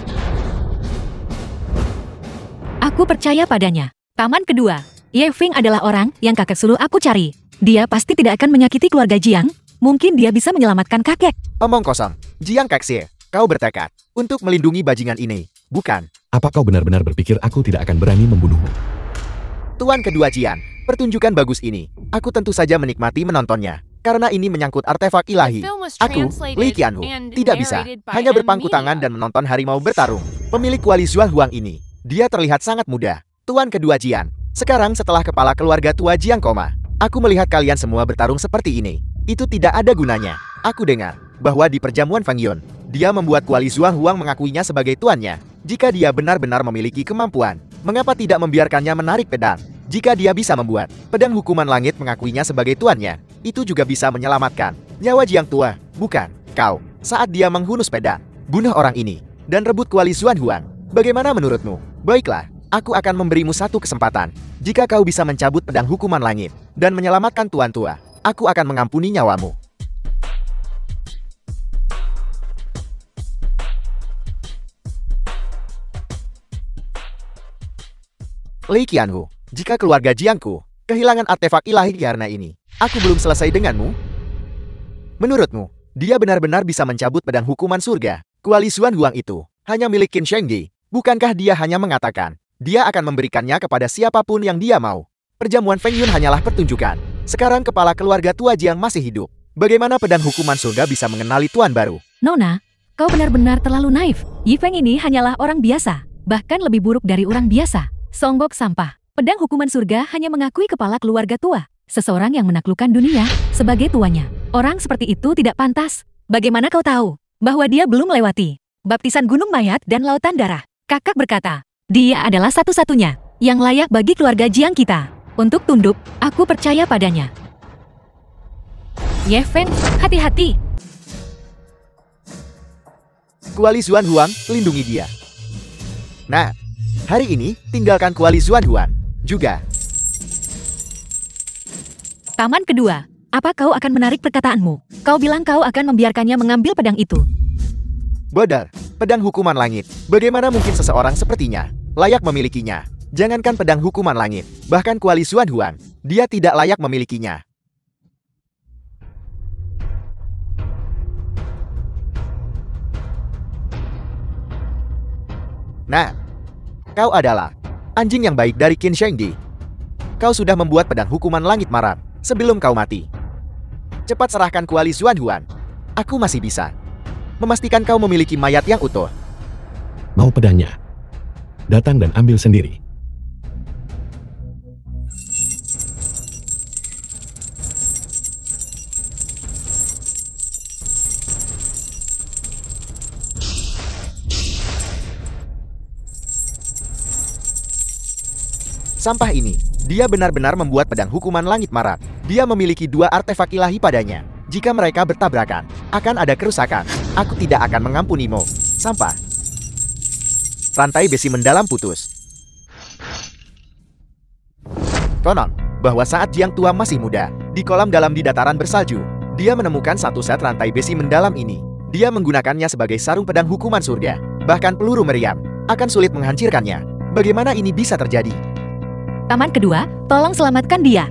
Aku percaya padanya. Taman kedua. Ye Feng adalah orang yang kakek sulung aku cari. Dia pasti tidak akan menyakiti keluarga Jiang. Mungkin dia bisa menyelamatkan kakek. Omong kosong. Jiang Kexie, kau bertekad untuk melindungi bajingan ini, bukan? Apa kau benar-benar berpikir aku tidak akan berani membunuhmu? Tuan kedua Jian, pertunjukan bagus ini. Aku tentu saja menikmati menontonnya. Karena ini menyangkut artefak ilahi. Aku, Li Qianhu, tidak bisa hanya berpangku tangan dan menonton harimau bertarung. Pemilik kuali Zhual Huang ini, dia terlihat sangat muda. Tuan kedua Jian, sekarang setelah kepala keluarga tua Jiang koma, aku melihat kalian semua bertarung seperti ini. Itu tidak ada gunanya. Aku dengar bahwa di perjamuan Feng Yun, dia membuat kuali Zhual Huang mengakuinya sebagai tuannya. Jika dia benar-benar memiliki kemampuan, mengapa tidak membiarkannya menarik pedang? Jika dia bisa membuat pedang hukuman langit mengakuinya sebagai tuannya, itu juga bisa menyelamatkan nyawa Jiang tua, bukan? Kau, saat dia menghunus pedang, bunuh orang ini, dan rebut kuali Zhual Huang. Bagaimana menurutmu? Baiklah, aku akan memberimu satu kesempatan. Jika kau bisa mencabut pedang hukuman langit dan menyelamatkan tuan tua, aku akan mengampuni nyawamu. Li Qianhu, jika keluarga Jiangku kehilangan artefak ilahi karena ini, aku belum selesai denganmu. Menurutmu, dia benar-benar bisa mencabut pedang hukuman surga? Kuali Zhual Huang itu hanya milik Qin Shengdi. Bukankah dia hanya mengatakan dia akan memberikannya kepada siapapun yang dia mau? Perjamuan Feng Yun hanyalah pertunjukan. Sekarang kepala keluarga tua Jiang masih hidup. Bagaimana pedang hukuman surga bisa mengenali tuan baru? Nona, kau benar-benar terlalu naif. Yi Feng ini hanyalah orang biasa. Bahkan lebih buruk dari orang biasa. Songgok sampah. Pedang hukuman surga hanya mengakui kepala keluarga tua. Seseorang yang menaklukkan dunia sebagai tuannya. Orang seperti itu tidak pantas. Bagaimana kau tahu bahwa dia belum melewati baptisan gunung mayat dan lautan darah? Kakak berkata, dia adalah satu-satunya yang layak bagi keluarga Jiang kita untuk tunduk. Aku percaya padanya. Ye Feng, hati-hati. Kuali Zhual Huang, lindungi dia. Nah, hari ini tinggalkan kuali Zhual Huang juga. Taman kedua. Apa kau akan menarik perkataanmu? Kau bilang kau akan membiarkannya mengambil pedang itu. Bodoh, pedang hukuman langit. Bagaimana mungkin seseorang sepertinya layak memilikinya? Jangankan pedang hukuman langit, bahkan kuali Zhual Huang, dia tidak layak memilikinya. Nah, kau adalah anjing yang baik dari Qin Shengdi. Kau sudah membuat pedang hukuman langit maram sebelum kau mati. Cepat serahkan kuali Zhual Huang. Aku masih bisa memastikan kau memiliki mayat yang utuh. Mau pedangnya? Datang dan ambil sendiri. Sampah ini, dia benar-benar membuat pedang hukuman langit maram. Dia memiliki dua artefak ilahi padanya. Jika mereka bertabrakan, akan ada kerusakan. Aku tidak akan mengampunimu. Sampah. Rantai besi mendalam putus. Konon, bahwa saat Jiang tua masih muda, di kolam dalam di dataran bersalju, dia menemukan satu set rantai besi mendalam ini. Dia menggunakannya sebagai sarung pedang hukuman surga. Bahkan peluru meriam akan sulit menghancurkannya. Bagaimana ini bisa terjadi? Taman kedua, tolong selamatkan dia.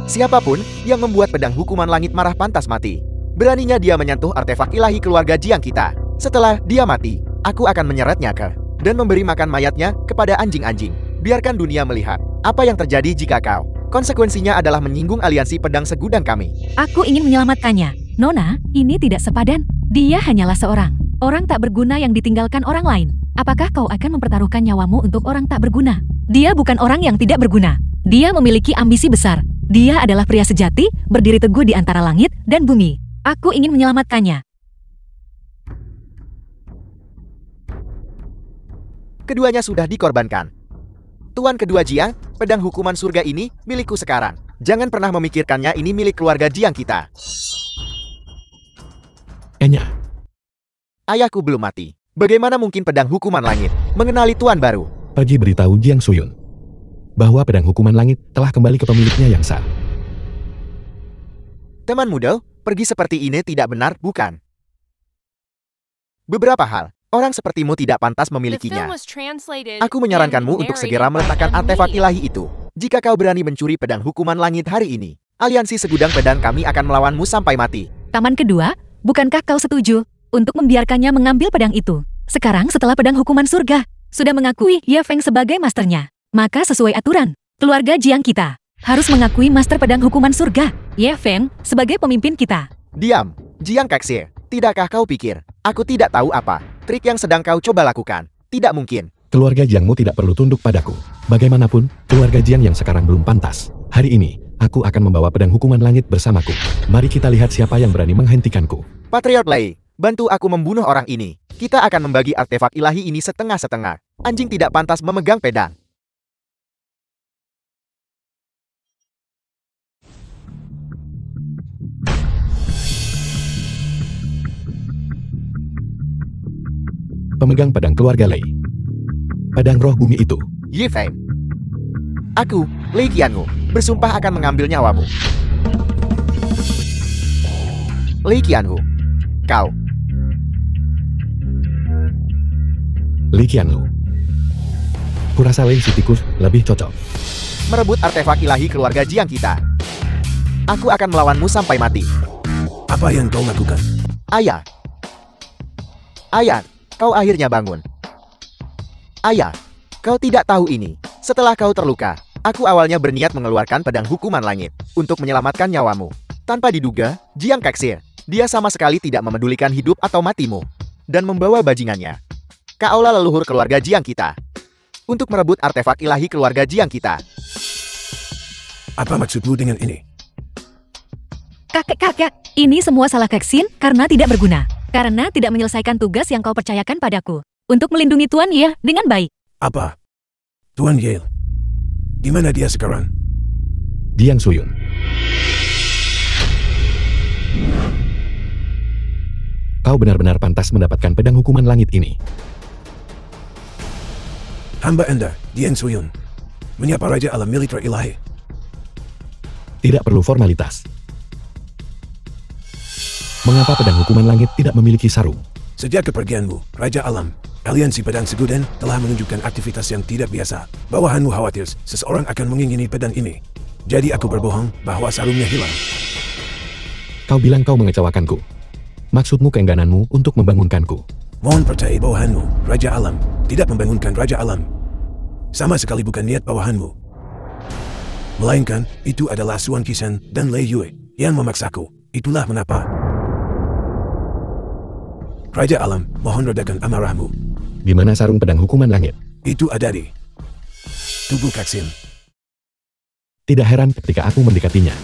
Siapapun yang membuat pedang hukuman langit marah pantas mati. Beraninya dia menyentuh artefak ilahi keluarga Jiang kita. Setelah dia mati, aku akan menyeretnya ke dan memberi makan mayatnya kepada anjing-anjing. Biarkan dunia melihat apa yang terjadi jika kau. Konsekuensinya adalah menyinggung aliansi pedang segudang kami. Aku ingin menyelamatkannya. Nona, ini tidak sepadan. Dia hanyalah seorang orang tak berguna yang ditinggalkan orang lain. Apakah kau akan mempertaruhkan nyawamu untuk orang tak berguna? Dia bukan orang yang tidak berguna. Dia memiliki ambisi besar. Dia adalah pria sejati, berdiri teguh di antara langit dan bumi. Aku ingin menyelamatkannya. Keduanya sudah dikorbankan. Tuan kedua Jiang, pedang hukuman surga ini milikku sekarang. Jangan pernah memikirkannya ini milik keluarga Jiang kita. Enya, Ayahku belum mati. Bagaimana mungkin pedang hukuman langit mengenali tuan baru? pergi beritahu Jiang Suyun bahwa pedang hukuman langit telah kembali ke pemiliknya yang sah. Teman muda, pergi seperti ini tidak benar, bukan? Beberapa hal, orang sepertimu tidak pantas memilikinya. Aku menyarankanmu untuk segera meletakkan artefak ilahi itu. Jika kau berani mencuri pedang hukuman langit hari ini, aliansi segudang pedang kami akan melawanmu sampai mati. Taman kedua, bukankah kau setuju untuk membiarkannya mengambil pedang itu? Sekarang setelah pedang hukuman surga sudah mengakui Ye Feng sebagai masternya, maka sesuai aturan, keluarga Jiang kita harus mengakui master pedang hukuman surga, Ye Feng, sebagai pemimpin kita. Diam, Jiang Kexie. Tidakkah kau pikir aku tidak tahu apa trik yang sedang kau coba lakukan? Tidak mungkin. Keluarga Jiangmu tidak perlu tunduk padaku. Bagaimanapun, keluarga Jiang yang sekarang belum pantas. Hari ini, aku akan membawa pedang hukuman langit bersamaku. Mari kita lihat siapa yang berani menghentikanku. Patriot Lei, bantu aku membunuh orang ini. Kita akan membagi artefak ilahi ini setengah-setengah. Anjing tidak pantas memegang pedang. Pemegang pedang keluarga Lei. Pedang roh bumi itu. Ye Feng. Aku, Lei Qianwu, bersumpah akan mengambil nyawamu. Lei Qianwu. Kau. Li Qianlu. Kurasa Lei si tikus lebih cocok. Merebut artefak ilahi keluarga Jiang kita. Aku akan melawanmu sampai mati. Apa yang kau lakukan? Ayah. Ayah, kau akhirnya bangun. Ayah, kau tidak tahu ini. Setelah kau terluka, aku awalnya berniat mengeluarkan pedang hukuman langit untuk menyelamatkan nyawamu. Tanpa diduga, Jiang Kexie, dia sama sekali tidak memedulikan hidup atau matimu dan membawa bajingannya. Kaulah leluhur keluarga Jiang kita untuk merebut artefak ilahi keluarga Jiang kita. Apa maksudmu dengan ini? Kakek, ini semua salah Kexin karena tidak berguna. Karena tidak menyelesaikan tugas yang kau percayakan padaku. Untuk melindungi Tuan Ye dengan baik. Apa? Tuan Yale. Di mana dia sekarang? Jiang Suyun. Kau benar-benar pantas mendapatkan pedang hukuman langit ini. Hamba Anda, Jiang Suyun. Menyapa Raja Alam Militer Ilahi. Tidak perlu formalitas. Mengapa pedang hukuman langit tidak memiliki sarung? Sejak kepergianmu, Raja Alam, aliansi pedang segudang telah menunjukkan aktivitas yang tidak biasa. Bawahanmu khawatir seseorang akan mengingini pedang ini. Jadi aku berbohong bahwa sarungnya hilang. Kau bilang kau mengecewakanku. Maksudmu keenggananmu untuk membangunkanku. Mohon percaya bawahanmu, Raja Alam, tidak membangunkan Raja Alam. Sama sekali bukan niat bawahanmu. Melainkan, itu adalah Suan Qisan dan Lei Yue yang memaksaku. Itulah mengapa. Raja Alam, mohon redakan amarahmu. Di mana sarung pedang hukuman langit? Itu ada di tubuh Kexin. Tidak heran ketika aku mendekatinya.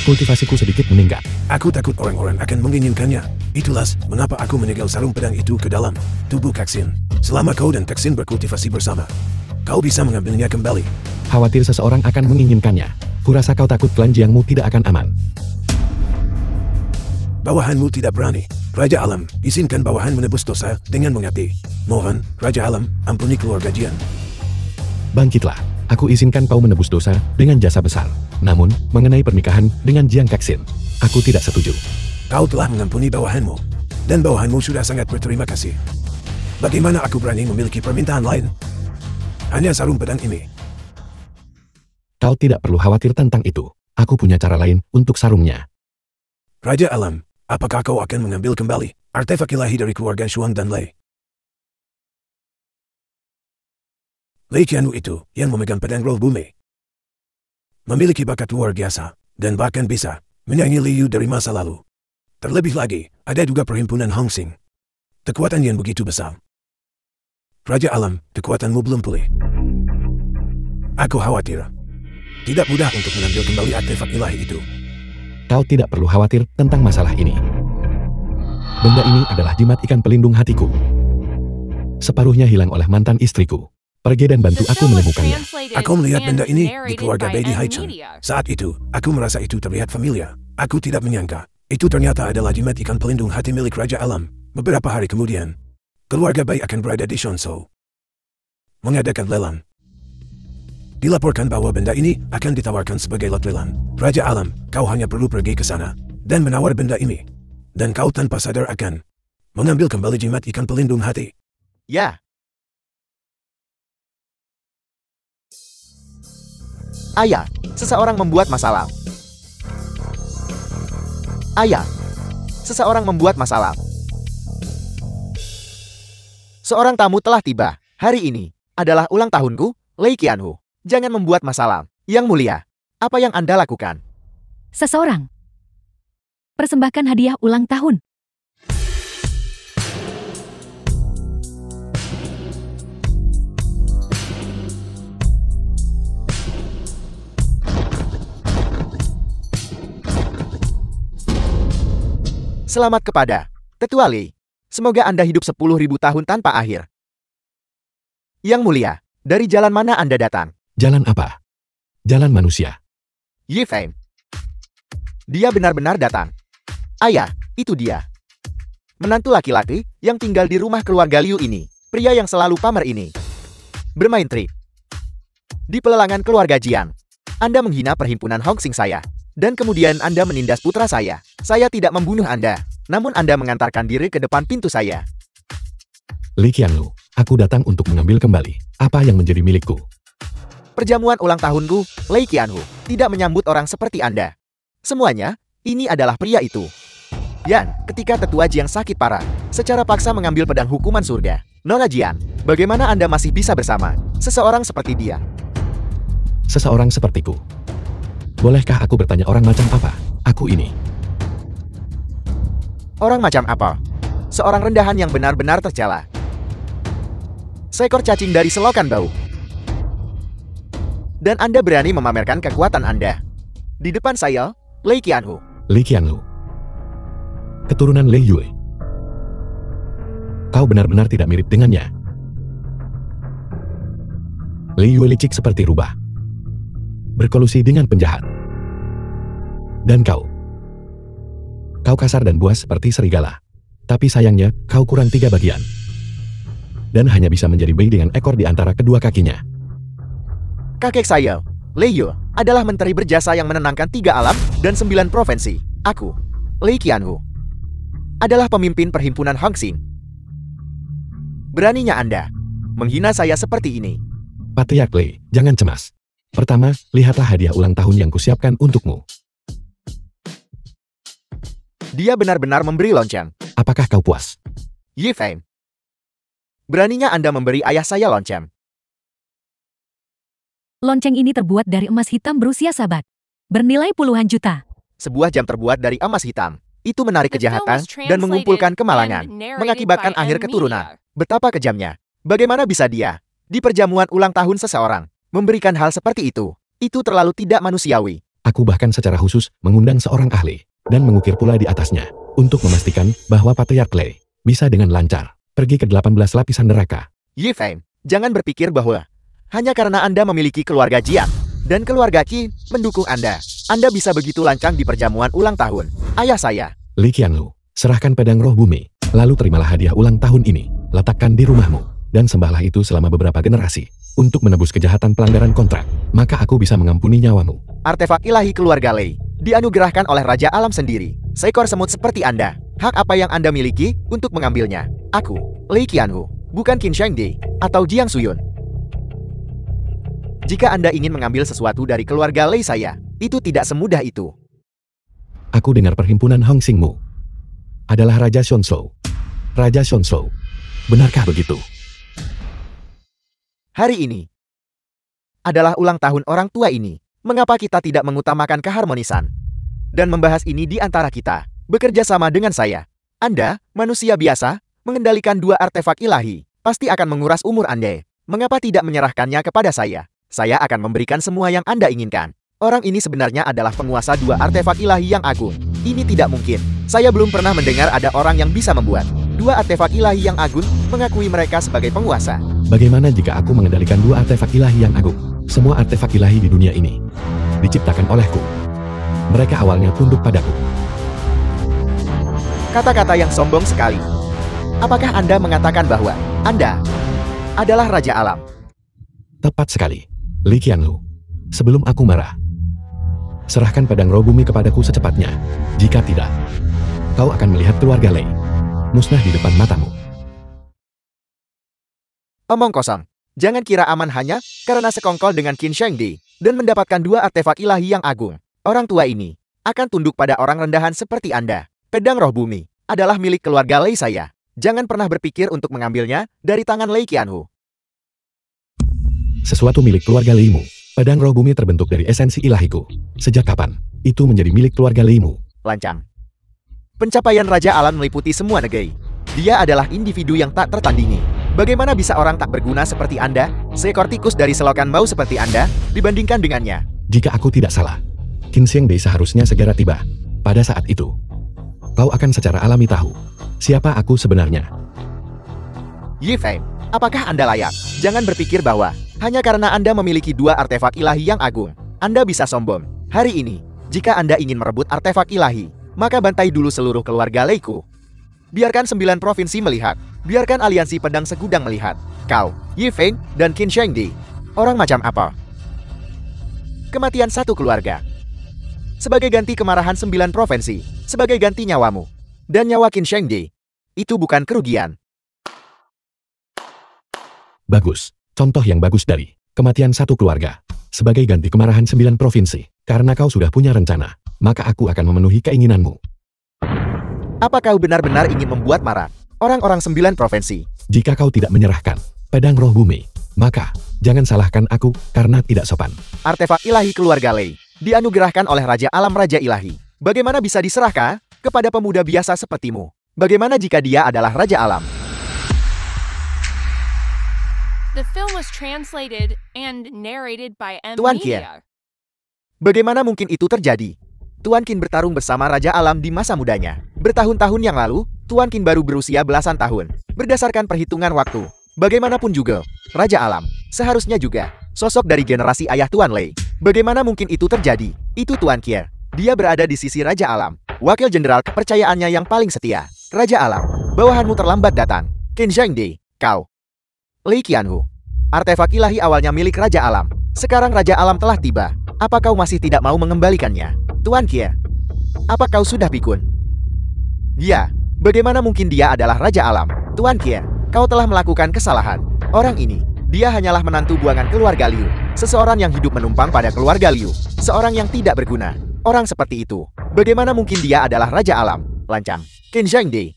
Kultivasiku sedikit meningkat. Aku takut orang-orang akan menginginkannya. Itulah mengapa aku menyegel sarung pedang itu ke dalam tubuh Kexin. Selama kau dan Kexin berkultivasi bersama, kau bisa mengambilnya kembali. Khawatir seseorang akan menginginkannya. Kurasa kau takut klan Jiangmu tidak akan aman. Bawahanmu tidak berani. Raja Alam, izinkan bawahan menebus dosa dengan mengabdi. Mohon, Raja Alam, ampuni keluarga Jian. Bangkitlah. Aku izinkan kau menebus dosa dengan jasa besar. Namun, mengenai pernikahan dengan Jiang Kexin, aku tidak setuju. Kau telah mengampuni bawahanmu. Dan bawahanmu sudah sangat berterima kasih. Bagaimana aku berani memiliki permintaan lain? Hanya sarung pedang ini. Kau tidak perlu khawatir tentang itu. Aku punya cara lain untuk sarungnya. Raja Alam, apakah kau akan mengambil kembali artefak ilahi dari keluarga Shuang dan Lei? Lei Qianwu itu yang memegang pedang roh bumi memiliki bakat luar biasa dan bahkan bisa menyaingi Liu dari masa lalu. Terlebih lagi, ada juga perhimpunan Hong Xing. Kekuatan yang begitu besar. Raja Alam, kekuatanmu belum pulih. Aku khawatir tidak mudah untuk mengambil kembali artefak ilahi itu. Kau tidak perlu khawatir tentang masalah ini. Benda ini adalah jimat ikan pelindung hatiku. Separuhnya hilang oleh mantan istriku. Pergi dan bantu aku menemukannya. Aku melihat benda ini di keluarga Baby Haichen. Saat itu, aku merasa itu terlihat familiar. Aku tidak menyangka itu ternyata adalah jimat ikan pelindung hati milik Raja Alam. Beberapa hari kemudian, keluarga Bai akan berada di Shonso mengadakan lelang. Dilaporkan bahwa benda ini akan ditawarkan sebagai lot lelang. Raja Alam, kau hanya perlu pergi ke sana dan menawar benda ini. Dan kau tanpa sadar akan mengambil kembali jimat ikan pelindung hati. Ya. Ayah, seseorang membuat masalah. Ayah, seseorang membuat masalah. Seorang tamu telah tiba. Hari ini adalah ulang tahunku, Lei Qianwu. Jangan membuat masalah. Yang mulia, apa yang Anda lakukan? Seseorang. Persembahkan hadiah ulang tahun. Selamat kepada Tetua Lei. Semoga Anda hidup 10.000 tahun tanpa akhir. Yang mulia, dari jalan mana Anda datang? Jalan apa? Jalan manusia. Yi Feng. Dia benar-benar datang. Ayah, itu dia. Menantu laki-laki yang tinggal di rumah keluarga Liu ini. Pria yang selalu pamer ini. Bermain trik. Di pelelangan keluarga Jiang, Anda menghina perhimpunan Hong Xing saya. Dan kemudian Anda menindas putra saya. Saya tidak membunuh Anda, namun Anda mengantarkan diri ke depan pintu saya. Lei Qianwu, aku datang untuk mengambil kembali apa yang menjadi milikku. Perjamuan ulang tahunku, Lei Qianwu, tidak menyambut orang seperti Anda. Semuanya, ini adalah pria itu. Yan, ketika tetua Jiang sakit parah, secara paksa mengambil pedang hukuman surga. Nona Jian, bagaimana Anda masih bisa bersama seseorang seperti dia? Seseorang sepertiku. Bolehkah aku bertanya orang macam apa? Aku ini. Orang macam apa? Seorang rendahan yang benar-benar tercela. Seekor cacing dari selokan bau. Dan Anda berani memamerkan kekuatan Anda. Di depan saya, Lei Qianwu. Lei Qianwu. Keturunan Lei Yue. Kau benar-benar tidak mirip dengannya. Lei Yue licik seperti rubah. Berkolusi dengan penjahat. Dan kau kasar dan buas seperti serigala. Tapi sayangnya, kau kurang 3 bagian. Dan hanya bisa menjadi bayi dengan ekor di antara kedua kakinya. Kakek saya, Lei Yue, adalah menteri berjasa yang menenangkan 3 alam dan 9 provinsi. Aku, Lei Qianwu, adalah pemimpin perhimpunan Hong Xing. Beraninya Anda menghina saya seperti ini. Patriark Lei, jangan cemas. Pertama, lihatlah hadiah ulang tahun yang kusiapkan untukmu. Dia benar-benar memberi lonceng. Apakah kau puas? Yi Feng. Beraninya Anda memberi ayah saya lonceng. Lonceng ini terbuat dari emas hitam berusia sabat. Bernilai puluhan juta. Sebuah jam terbuat dari emas hitam. Itu menarik kejahatan dan mengumpulkan kemalangan. Mengakibatkan akhir keturunan. Betapa kejamnya. Bagaimana bisa dia, di perjamuan ulang tahun seseorang, memberikan hal seperti itu? Itu terlalu tidak manusiawi. Aku bahkan secara khusus mengundang seorang ahli. Dan mengukir pula di atasnya, untuk memastikan bahwa Patriark Lei bisa dengan lancar pergi ke 18 lapisan neraka. Yi Feng, jangan berpikir bahwa hanya karena Anda memiliki keluarga Jiang dan keluarga Qi mendukung Anda bisa begitu lancang di perjamuan ulang tahun ayah saya. Lei Qianwu, serahkan pedang roh bumi, lalu terimalah hadiah ulang tahun ini, letakkan di rumahmu, dan sembahlah itu selama beberapa generasi, untuk menebus kejahatan pelanggaran kontrak, maka aku bisa mengampuni nyawamu. Artefak ilahi keluarga Lei dianugerahkan oleh Raja Alam sendiri. Seekor semut seperti Anda. Hak apa yang Anda miliki untuk mengambilnya? Aku, Lei Qianwu, bukan Qin Shengdi atau Jiang Suyun. Jika Anda ingin mengambil sesuatu dari keluarga Lei saya, itu tidak semudah itu. Aku dengar perhimpunan Hong Xingmu adalah Raja Xuanzhou. Raja Xuanzhou. Benarkah begitu? Hari ini adalah ulang tahun orang tua ini. Mengapa kita tidak mengutamakan keharmonisan dan membahas ini di antara kita? Bekerja sama dengan saya. Anda, manusia biasa, mengendalikan 2 artefak ilahi, pasti akan menguras umur Anda. Mengapa tidak menyerahkannya kepada saya? Saya akan memberikan semua yang Anda inginkan. Orang ini sebenarnya adalah penguasa 2 artefak ilahi yang agung. Ini tidak mungkin. Saya belum pernah mendengar ada orang yang bisa membuat 2 artefak ilahi yang agung, mengakui mereka sebagai penguasa. Bagaimana jika aku mengendalikan 2 artefak ilahi yang agung? Semua artefak ilahi di dunia ini diciptakan olehku. Mereka awalnya tunduk padaku. Kata-kata yang sombong sekali. Apakah Anda mengatakan bahwa Anda adalah Raja Alam? Tepat sekali. Li Qianlu. Sebelum aku marah, serahkan pedang roh bumi kepadaku secepatnya. Jika tidak, kau akan melihat keluarga Lei musnah di depan matamu. Omong kosong. Jangan kira aman hanya karena sekongkol dengan Qin Shengdi dan mendapatkan 2 artefak ilahi yang agung. Orang tua ini akan tunduk pada orang rendahan seperti Anda. Pedang roh bumi adalah milik keluarga Lei saya. Jangan pernah berpikir untuk mengambilnya dari tangan Lei Qianhu. Sesuatu milik keluarga Leimu. Pedang roh bumi terbentuk dari esensi ilahiku. Sejak kapan itu menjadi milik keluarga Leimu? Lancang. Pencapaian Raja Alam meliputi semua negeri. Dia adalah individu yang tak tertandingi. Bagaimana bisa orang tak berguna seperti Anda, seekor tikus dari selokan bau seperti Anda, dibandingkan dengannya? Jika aku tidak salah, Qin Shengdi seharusnya segera tiba. Pada saat itu, kau akan secara alami tahu siapa aku sebenarnya. Yi Feng, apakah Anda layak? Jangan berpikir bahwa hanya karena Anda memiliki 2 artefak ilahi yang agung, Anda bisa sombong. Hari ini, jika Anda ingin merebut artefak ilahi, maka bantai dulu seluruh keluarga Leiku. Biarkan 9 provinsi melihat. Biarkan aliansi pedang segudang melihat. Kau, Yi Feng, dan Qin Shengdi. Orang macam apa? Kematian satu keluarga. Sebagai ganti kemarahan 9 provinsi. Sebagai ganti nyawamu. Dan nyawa Qin Shengdi. Itu bukan kerugian. Bagus. Contoh yang bagus dari kematian satu keluarga. Sebagai ganti kemarahan 9 provinsi. Karena kau sudah punya rencana, maka aku akan memenuhi keinginanmu. Apa kau benar-benar ingin membuat marah orang-orang 9 provinsi? Jika kau tidak menyerahkan pedang roh bumi, maka jangan salahkan aku karena tidak sopan. Artefak ilahi keluarga Lei dianugerahkan oleh Raja Alam Raja Ilahi. Bagaimana bisa diserahkan kepada pemuda biasa sepertimu? Bagaimana jika dia adalah Raja Alam? The film was translated and narrated by M. Tuan Media. Bagaimana mungkin itu terjadi? Tuan Qin bertarung bersama Raja Alam di masa mudanya. Bertahun-tahun yang lalu, Tuan Qin baru berusia belasan tahun. Berdasarkan perhitungan waktu, bagaimanapun juga, Raja Alam seharusnya juga sosok dari generasi ayah Tuan Lei. Bagaimana mungkin itu terjadi? Itu Tuan Qin. Dia berada di sisi Raja Alam, wakil jenderal kepercayaannya yang paling setia. Raja Alam, bawahanmu terlambat datang. Qin Shengdi, kau. Lei Qianhu. Artefak ilahi awalnya milik Raja Alam. Sekarang Raja Alam telah tiba. Apa kau masih tidak mau mengembalikannya? Tuan Qin, apa kau sudah pikun? Ya, bagaimana mungkin dia adalah Raja Alam? Tuan Qin, kau telah melakukan kesalahan. Orang ini, dia hanyalah menantu buangan keluarga Liu. Seseorang yang hidup menumpang pada keluarga Liu. Seorang yang tidak berguna. Orang seperti itu, bagaimana mungkin dia adalah Raja Alam? Lancang. Qin Shengdi.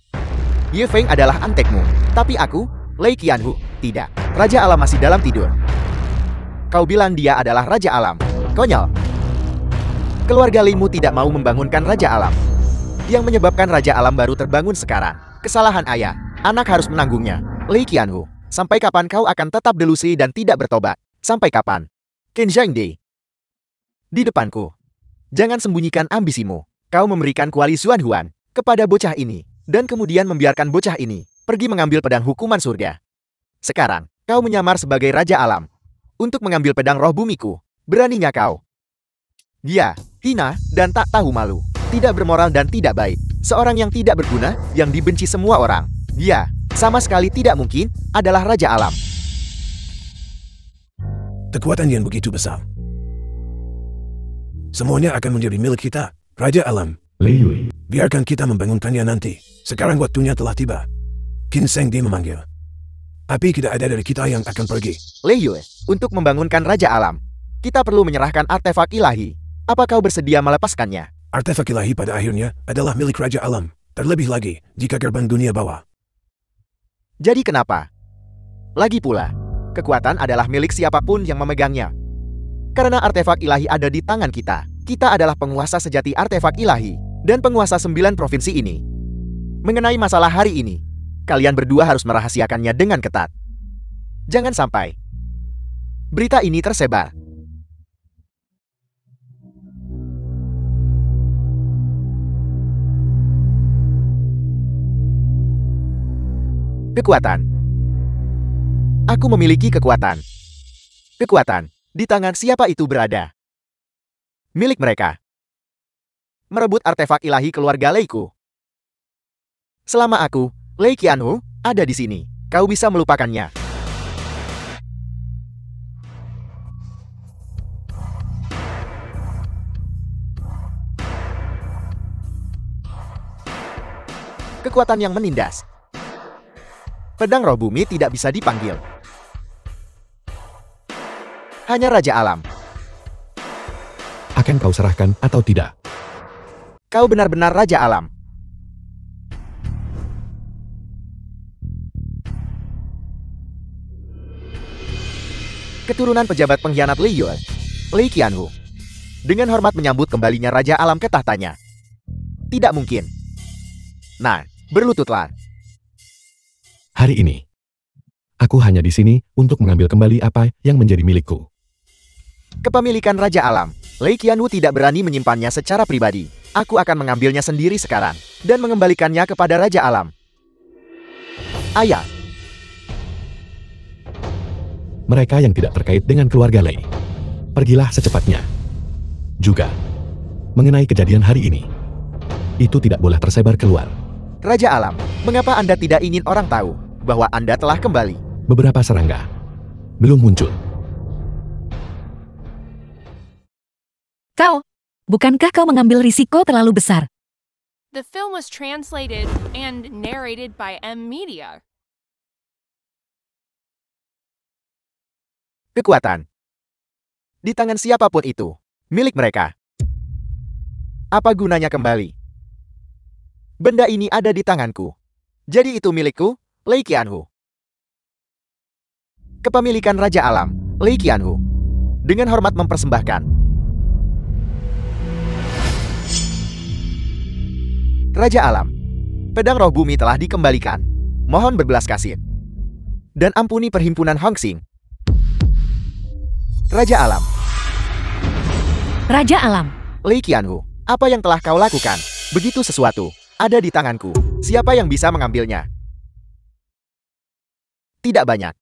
Yi Feng adalah antekmu. Tapi aku, Lei Qianhu, tidak. Raja Alam masih dalam tidur. Kau bilang dia adalah Raja Alam. Konyol. Keluarga Limu tidak mau membangunkan Raja Alam. Yang menyebabkan Raja Alam baru terbangun sekarang. Kesalahan ayah. Anak harus menanggungnya. Lei Qianhu, sampai kapan kau akan tetap delusi dan tidak bertobat? Sampai kapan? Qin Shengdi. Di depanku. Jangan sembunyikan ambisimu. Kau memberikan kuali Xuan Huan kepada bocah ini. Dan kemudian membiarkan bocah ini pergi mengambil pedang hukuman surga. Sekarang, kau menyamar sebagai Raja Alam. Untuk mengambil pedang roh bumiku. Beraninya kau. Dia, hina, dan tak tahu malu. Tidak bermoral dan tidak baik. Seorang yang tidak berguna, yang dibenci semua orang. Dia, sama sekali tidak mungkin, adalah Raja Alam. Kekuatan yang begitu besar. Semuanya akan menjadi milik kita, Raja Alam. Lei Yue. Biarkan kita membangunkannya nanti. Sekarang waktunya telah tiba. Qin Shengdi memanggil. Api tidak ada dari kita yang akan pergi. Lei Yue, untuk membangunkan Raja Alam, kita perlu menyerahkan artefak ilahi. Apa kau bersedia melepaskannya? Artefak ilahi pada akhirnya adalah milik Raja Alam. Terlebih lagi, jika gerbang dunia bawah. Jadi kenapa? Lagi pula, kekuatan adalah milik siapapun yang memegangnya. Karena artefak ilahi ada di tangan kita. Kita adalah penguasa sejati artefak ilahi dan penguasa 9 provinsi ini. Mengenai masalah hari ini, kalian berdua harus merahasiakannya dengan ketat. Jangan sampai berita ini tersebar. Kekuatan. Aku memiliki kekuatan. Kekuatan. Di tangan siapa itu berada? Milik mereka. Merebut artefak ilahi keluarga Leiku. Selama aku, Lei Qianhu, ada di sini, kau bisa melupakannya. Kekuatan yang menindas. Pedang roh bumi tidak bisa dipanggil. Hanya Raja Alam. Akan kau serahkan atau tidak? Kau benar-benar Raja Alam. Keturunan pejabat pengkhianat Lei Yue, Lei Qianhu, dengan hormat menyambut kembalinya Raja Alam ke tahtanya. Tidak mungkin. Nah, berlututlah. Hari ini, aku hanya di sini untuk mengambil kembali apa yang menjadi milikku. Kepemilikan Raja Alam, Lei Qianhu tidak berani menyimpannya secara pribadi. Aku akan mengambilnya sendiri sekarang dan mengembalikannya kepada Raja Alam. Ayah. Mereka yang tidak terkait dengan keluarga Lei, pergilah secepatnya. Juga, mengenai kejadian hari ini, itu tidak boleh tersebar keluar. Raja Alam, mengapa Anda tidak ingin orang tahu bahwa Anda telah kembali? Beberapa serangga belum muncul. Kau, bukankah kau mengambil risiko terlalu besar? The film was translated and narrated by M Media. Kekuatan. Di tangan siapapun itu, milik mereka. Apa gunanya kembali? Benda ini ada di tanganku. Jadi itu milikku, Lei Qianhu. Kepemilikan Raja Alam, Lei Qianhu. Dengan hormat mempersembahkan. Raja Alam. Pedang roh bumi telah dikembalikan. Mohon berbelas kasih. Dan ampuni perhimpunan Hongsing. Raja Alam. Raja Alam. Lei Qianhu, apa yang telah kau lakukan? Begitu sesuatu ada di tanganku. Siapa yang bisa mengambilnya? Tidak banyak.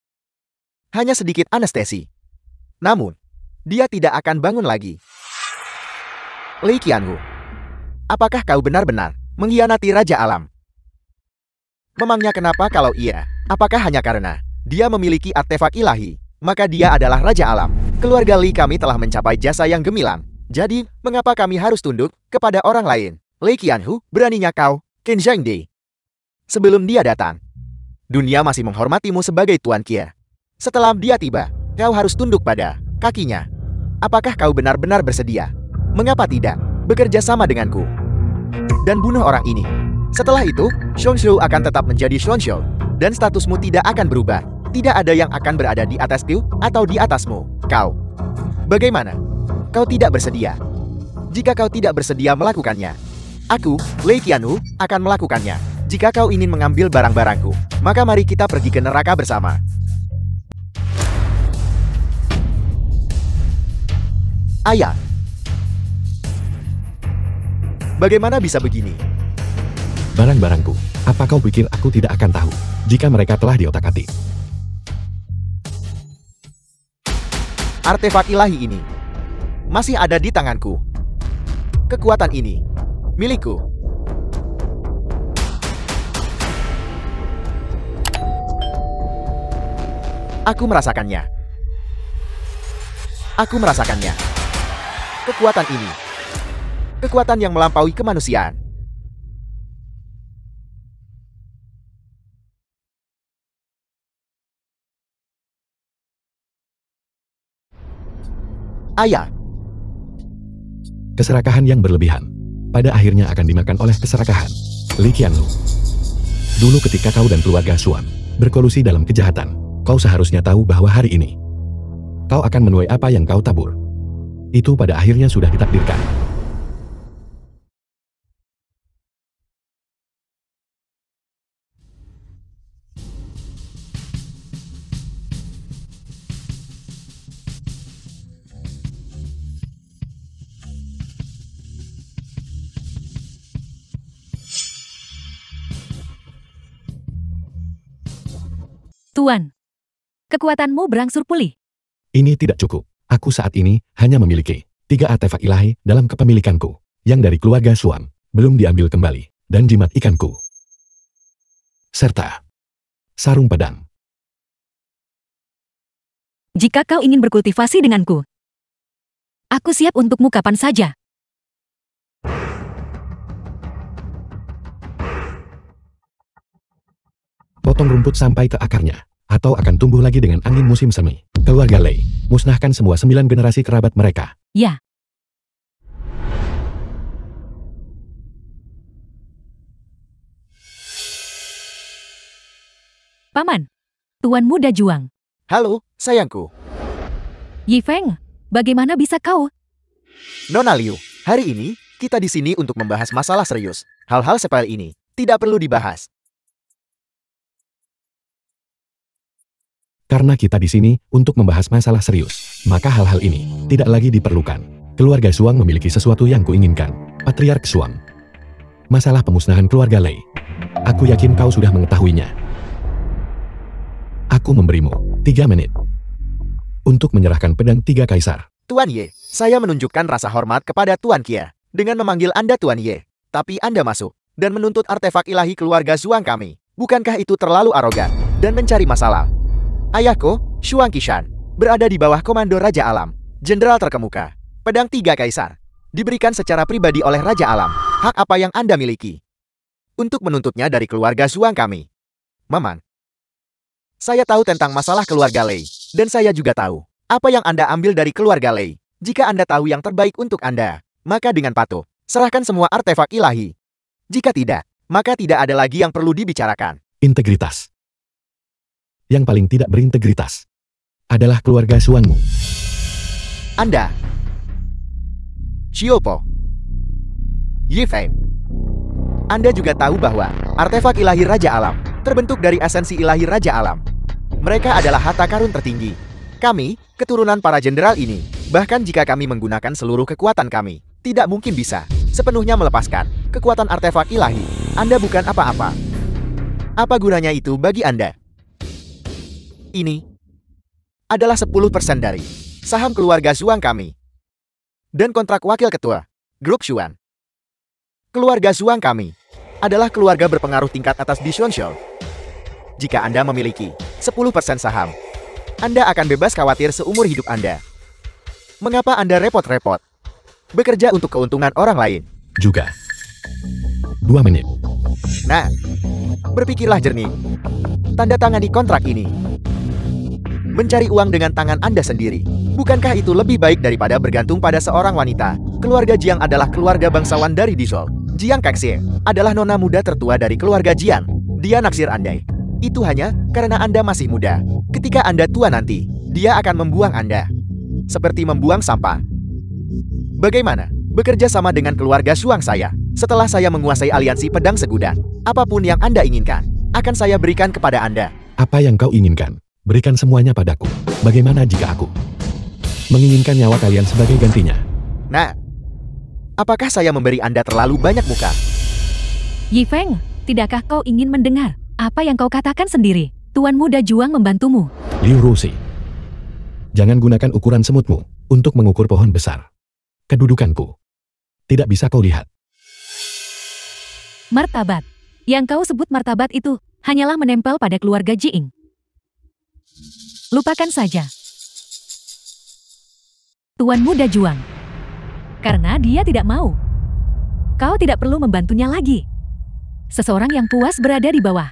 Hanya sedikit anestesi. Namun, dia tidak akan bangun lagi. Lei Qianhu, apakah kau benar-benar mengkhianati Raja Alam? Memangnya kenapa kalau iya? Apakah hanya karena dia memiliki artefak ilahi, maka dia adalah Raja Alam? Keluarga Li kami telah mencapai jasa yang gemilang. Jadi, mengapa kami harus tunduk kepada orang lain? Lei Qianhu, beraninya kau, Qin Zhengde. Sebelum dia datang, dunia masih menghormatimu sebagai Tuan Qie. Setelah dia tiba, kau harus tunduk pada kakinya. Apakah kau benar-benar bersedia? Mengapa tidak bekerja sama denganku dan bunuh orang ini? Setelah itu, Xuanzhou akan tetap menjadi Xuanzhou dan statusmu tidak akan berubah. Tidak ada yang akan berada di atasku atau di atasmu. Kau, bagaimana? Kau tidak bersedia. Jika kau tidak bersedia melakukannya, aku, Lei Qianhu, akan melakukannya. Jika kau ingin mengambil barang-barangku, maka mari kita pergi ke neraka bersama. Ayah. Bagaimana bisa begini? Barang-barangku, apa kau pikir aku tidak akan tahu jika mereka telah diotak-atik? Artefak ilahi ini masih ada di tanganku. Kekuatan ini milikku. Aku merasakannya. Aku merasakannya. Kekuatan ini. Kekuatan yang melampaui kemanusiaan. Ayah. Keserakahan yang berlebihan. pada akhirnya akan dimakan oleh keserakahan. Li Qianlu. Dulu ketika kau dan keluarga Xuan berkolusi dalam kejahatan, kau seharusnya tahu bahwa hari ini kau akan menuai apa yang kau tabur. Itu pada akhirnya sudah ditakdirkan. Tuan, kekuatanmu berangsur pulih. Ini tidak cukup. Aku saat ini hanya memiliki 3 artefak ilahi dalam kepemilikanku, yang dari keluarga Xuan belum diambil kembali, dan jimat ikanku, serta sarung pedang. Jika kau ingin berkultivasi denganku, aku siap untukmu kapan saja. Potong rumput sampai ke akarnya, atau akan tumbuh lagi dengan angin musim semi. Keluarga Lei, musnahkan semua 9 generasi kerabat mereka. Ya. Paman, Tuan Muda Juang. Halo, sayangku. Yi Feng, bagaimana bisa kau? Nona Liu, hari ini kita di sini untuk membahas masalah serius. Hal-hal sepele ini tidak perlu dibahas. Karena kita di sini untuk membahas masalah serius, maka hal-hal ini tidak lagi diperlukan. Keluarga Xuan memiliki sesuatu yang kuinginkan. Patriark Xuan. Masalah pemusnahan keluarga Lei. Aku yakin kau sudah mengetahuinya. Aku memberimu 3 menit untuk menyerahkan pedang 3 kaisar. Tuan Ye, saya menunjukkan rasa hormat kepada Tuan Kia dengan memanggil Anda Tuan Ye. Tapi Anda masuk dan menuntut artefak ilahi keluarga Xuan kami. Bukankah itu terlalu arogan dan mencari masalah? Ayahku, Shuang Qishan, berada di bawah komando Raja Alam, jenderal terkemuka. Pedang 3 kaisar diberikan secara pribadi oleh Raja Alam. Hak apa yang Anda miliki untuk menuntutnya dari keluarga Xuan kami? Maman, saya tahu tentang masalah keluarga Lei, dan saya juga tahu apa yang Anda ambil dari keluarga Lei. Jika Anda tahu yang terbaik untuk Anda, maka dengan patuh, serahkan semua artefak ilahi. Jika tidak, maka tidak ada lagi yang perlu dibicarakan. Integritas. Yang paling tidak berintegritas adalah keluarga Xuanmu. Anda, Xiaopo, Yi Feng, Anda juga tahu bahwa artefak ilahi Raja Alam terbentuk dari esensi ilahi Raja Alam. Mereka adalah harta karun tertinggi. Kami, keturunan para jenderal ini, bahkan jika kami menggunakan seluruh kekuatan kami, tidak mungkin bisa sepenuhnya melepaskan kekuatan artefak ilahi. Anda bukan apa-apa. Apa gunanya itu bagi Anda? Ini adalah 10% dari saham keluarga Xuan kami. Dan kontrak wakil ketua grup Xuan. Keluarga Xuan kami adalah keluarga berpengaruh tingkat atas di Xuanzhou. Jika Anda memiliki 10% saham, Anda akan bebas khawatir seumur hidup Anda. Mengapa Anda repot-repot bekerja untuk keuntungan orang lain? Juga 2 menit. Nah, berpikirlah jernih. Tanda tangani kontrak ini. Mencari uang dengan tangan Anda sendiri. Bukankah itu lebih baik daripada bergantung pada seorang wanita? Keluarga Jiang adalah keluarga bangsawan dari Dizhou. Jiang Kexie adalah nona muda tertua dari keluarga Jiang. Dia naksir Anda. Itu hanya karena Anda masih muda. Ketika Anda tua nanti, dia akan membuang Anda. Seperti membuang sampah. Bagaimana bekerja sama dengan keluarga Xuan saya? Setelah saya menguasai aliansi pedang segudan, apapun yang Anda inginkan, akan saya berikan kepada Anda. Apa yang kau inginkan? Berikan semuanya padaku. Bagaimana jika aku menginginkan nyawa kalian sebagai gantinya? Nah, apakah saya memberi Anda terlalu banyak muka? Yi Feng, tidakkah kau ingin mendengar apa yang kau katakan sendiri? Tuan Muda Juang membantumu. Liu Rusi. Jangan gunakan ukuran semutmu untuk mengukur pohon besar. Kedudukanku tidak bisa kau lihat. Martabat. Yang kau sebut martabat itu hanyalah menempel pada keluarga Jiing. Lupakan saja Tuan Muda Juang. Karena dia tidak mau. Kau tidak perlu membantunya lagi. Seseorang yang puas berada di bawah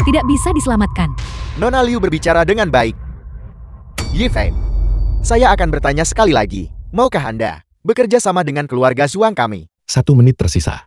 tidak bisa diselamatkan. Nona Liu berbicara dengan baik. Yi Feng, saya akan bertanya sekali lagi. Maukah Anda bekerja sama dengan keluarga Xuan kami? 1 menit tersisa.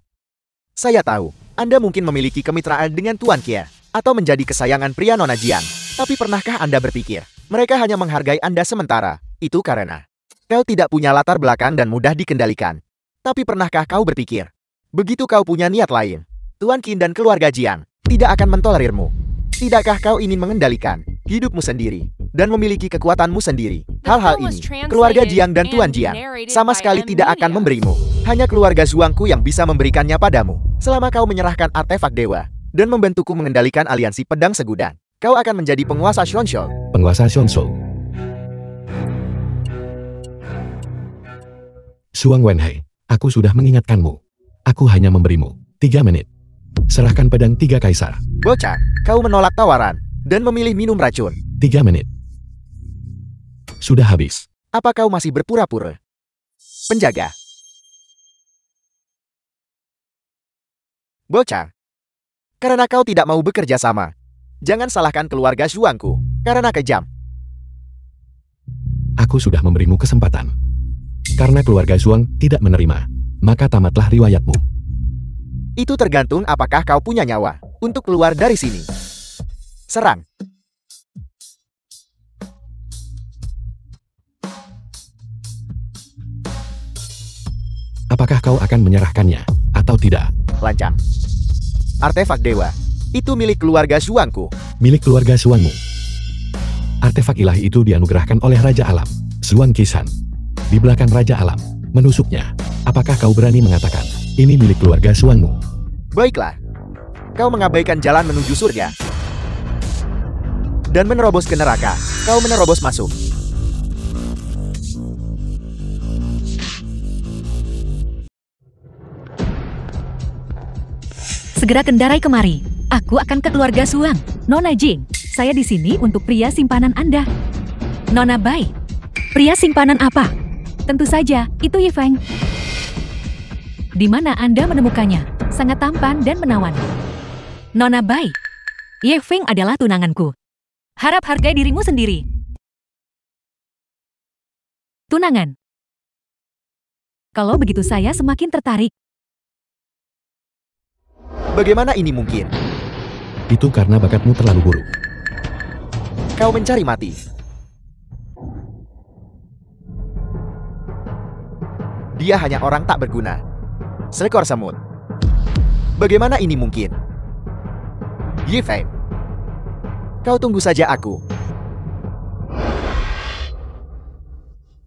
Saya tahu, Anda mungkin memiliki kemitraan dengan Tuan Kia, atau menjadi kesayangan pria Nona Jiang. Tapi pernahkah Anda berpikir, mereka hanya menghargai Anda sementara? Itu karena kau tidak punya latar belakang dan mudah dikendalikan. Tapi pernahkah kau berpikir, begitu kau punya niat lain, Tuan Qin dan keluarga Jiang tidak akan mentolerirmu? Tidakkah kau ingin mengendalikan hidupmu sendiri dan memiliki kekuatanmu sendiri? Hal-hal ini, keluarga Jiang dan Tuan Jiang sama sekali tidak akan memberimu. Hanya keluarga Zhuangku yang bisa memberikannya padamu. Selama kau menyerahkan artefak dewa dan membantuku mengendalikan aliansi pedang segudan, kau akan menjadi penguasa Xuanzhou. Penguasa Xuanzhou. Zhuang Wenhei, aku sudah mengingatkanmu. Aku hanya memberimu 3 menit. Serahkan pedang 3 kaisar. Bocah, kau menolak tawaran dan memilih minum racun. 3 menit. Sudah habis. Apa kau masih berpura-pura? Penjaga. Bocah, karena kau tidak mau bekerja sama, jangan salahkan keluarga Zhuangku karena kejam. Aku sudah memberimu kesempatan. Karena keluarga Zhuang tidak menerima, maka tamatlah riwayatmu. Itu tergantung apakah kau punya nyawa untuk keluar dari sini. Serang. Apakah kau akan menyerahkannya atau tidak? Lancang. Artefak dewa, itu milik keluarga Zhuangku. Milik keluarga Zhuangmu. Artefak ilahi itu dianugerahkan oleh Raja Alam, Zhuang Qisan. Di belakang Raja Alam, menusuknya. Apakah kau berani mengatakan, ini milik keluarga Zhuangmu? Baiklah. Kau mengabaikan jalan menuju surga dan menerobos ke neraka. Kau menerobos masuk. Segera kendarai kemari. Aku akan ke keluarga Zhuang. Nona Jing, saya di sini untuk pria simpanan Anda. Nona Bai, pria simpanan apa? Tentu saja, itu Yifeng. Di mana Anda menemukannya? Sangat tampan dan menawan. Nona Bai, Yifeng adalah tunanganku. Harap hargai dirimu sendiri. Tunangan. Kalau begitu saya semakin tertarik. Bagaimana ini mungkin? Itu karena bakatmu terlalu buruk. Kau mencari mati. Dia hanya orang tak berguna. Seekor semut. Bagaimana ini mungkin? Yifeng, kau tunggu saja aku.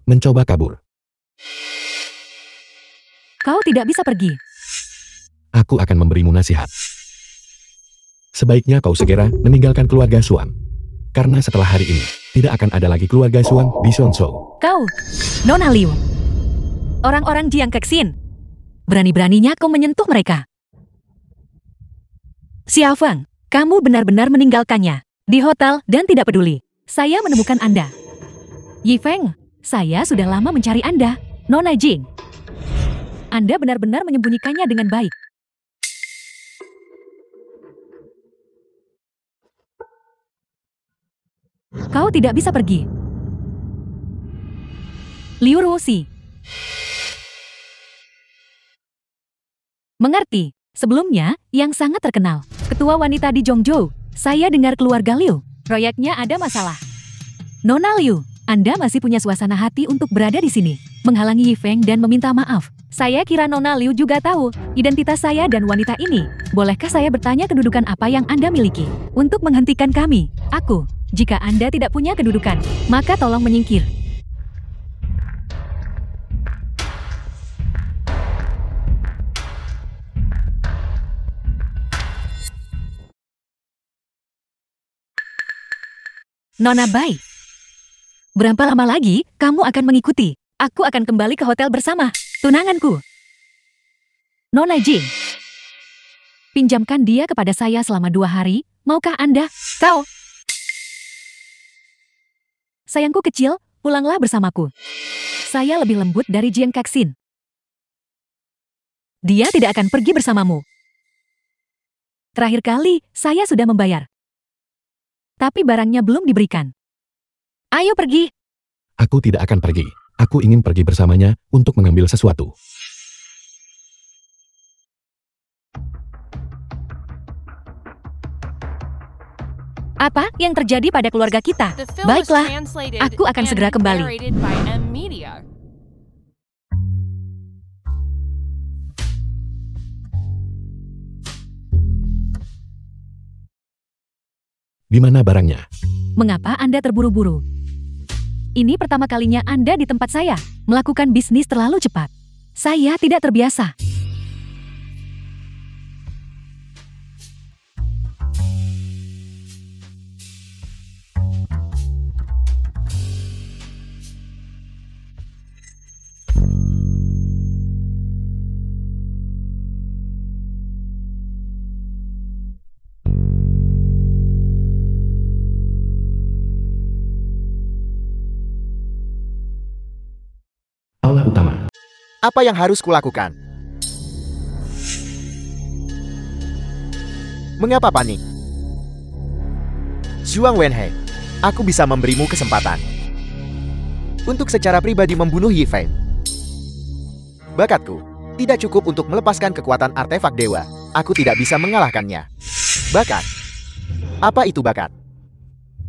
Mencoba kabur. Kau tidak bisa pergi. Aku akan memberimu nasihat. Sebaiknya kau segera meninggalkan keluarga Zhuang. Karena setelah hari ini, tidak akan ada lagi keluarga Zhuang di Xuanzhou. Kau, Nona Liu. Orang-orang Jiang Kexin. Berani-beraninya kau menyentuh mereka. Xia Feng, kamu benar-benar meninggalkannya. Di hotel dan tidak peduli. Saya menemukan Anda. Yifeng, saya sudah lama mencari Anda. Nona Jing. Anda benar-benar menyembunyikannya dengan baik. Kau tidak bisa pergi. Liu Ruoxi. Mengerti. Sebelumnya, yang sangat terkenal. Ketua wanita di Zhongzhou. Saya dengar keluarga Liu. Proyeknya ada masalah. Nona Liu, Anda masih punya suasana hati untuk berada di sini. Menghalangi Yifeng dan meminta maaf. Saya kira Nona Liu juga tahu identitas saya dan wanita ini. Bolehkah saya bertanya kedudukan apa yang Anda miliki? Untuk menghentikan kami, aku. Jika Anda tidak punya kedudukan, maka tolong menyingkir. Nona Bai, berapa lama lagi kamu akan mengikuti? Aku akan kembali ke hotel bersama tunanganku. Nona Jing, pinjamkan dia kepada saya selama 2 hari. Maukah Anda? Kau? Sayangku kecil, pulanglah bersamaku. Saya lebih lembut dari Jiang Kexin. Dia tidak akan pergi bersamamu. Terakhir kali, saya sudah membayar. Tapi barangnya belum diberikan. Ayo pergi. Aku tidak akan pergi. Aku ingin pergi bersamanya untuk mengambil sesuatu. Apa yang terjadi pada keluarga kita? The film was Baiklah, translated aku akan and segera kembali. narrated by M Media. Di mana barangnya? Mengapa Anda terburu-buru? Ini pertama kalinya Anda di tempat saya, melakukan bisnis terlalu cepat. Saya tidak terbiasa. Aula utama. Apa yang harus kulakukan? Mengapa panik? Zhuang Wenhei, aku bisa memberimu kesempatan untuk secara pribadi membunuh Yi Feng. Bakatku tidak cukup untuk melepaskan kekuatan artefak dewa. Aku tidak bisa mengalahkannya. Bakat? Apa itu bakat?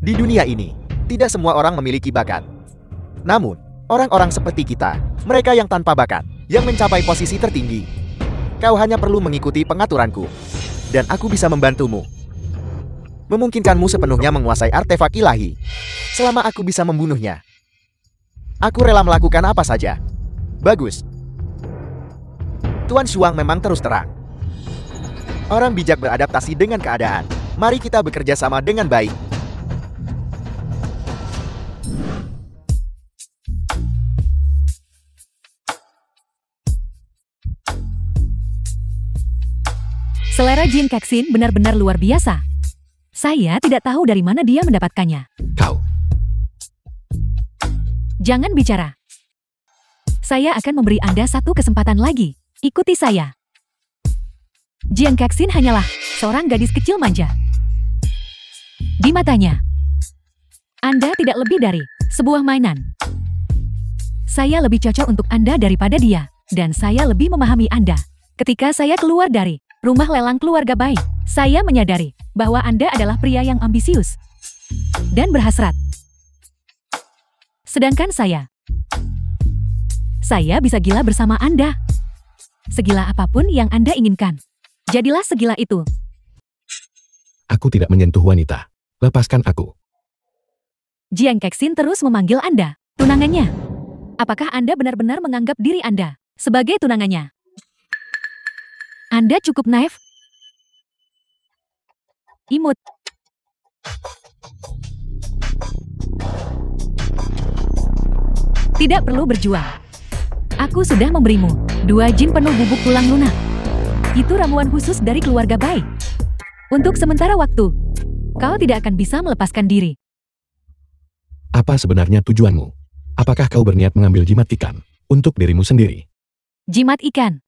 Di dunia ini, tidak semua orang memiliki bakat. Namun, orang-orang seperti kita, mereka yang tanpa bakat, yang mencapai posisi tertinggi. Kau hanya perlu mengikuti pengaturanku, dan aku bisa membantumu. Memungkinkanmu sepenuhnya menguasai artefak ilahi. Selama aku bisa membunuhnya, aku rela melakukan apa saja. Bagus. Tuan Shuang memang terus terang. Orang bijak beradaptasi dengan keadaan. Mari kita bekerja sama dengan baik. Selera Jin Kexin benar-benar luar biasa. Saya tidak tahu dari mana dia mendapatkannya. Kau. Jangan bicara. Saya akan memberi Anda satu kesempatan lagi. Ikuti saya. Jian Kexin hanyalah seorang gadis kecil manja. Di matanya, Anda tidak lebih dari sebuah mainan. Saya lebih cocok untuk Anda daripada dia, dan saya lebih memahami Anda. Ketika saya keluar dari rumah lelang keluarga Bai, saya menyadari bahwa Anda adalah pria yang ambisius dan berhasrat. Sedangkan saya bisa gila bersama Anda. Segila apapun yang Anda inginkan, jadilah segila itu. Aku tidak menyentuh wanita. Lepaskan aku. Jiang Kexin terus memanggil Anda tunangannya. Apakah Anda benar-benar menganggap diri Anda sebagai tunangannya? Anda cukup naif. Imut. Tidak perlu berjuang. Aku sudah memberimu 2 jin penuh bubuk tulang lunak. Itu ramuan khusus dari keluarga Bai. Untuk sementara waktu, kau tidak akan bisa melepaskan diri. Apa sebenarnya tujuanmu? Apakah kau berniat mengambil jimat ikan untuk dirimu sendiri? Jimat ikan.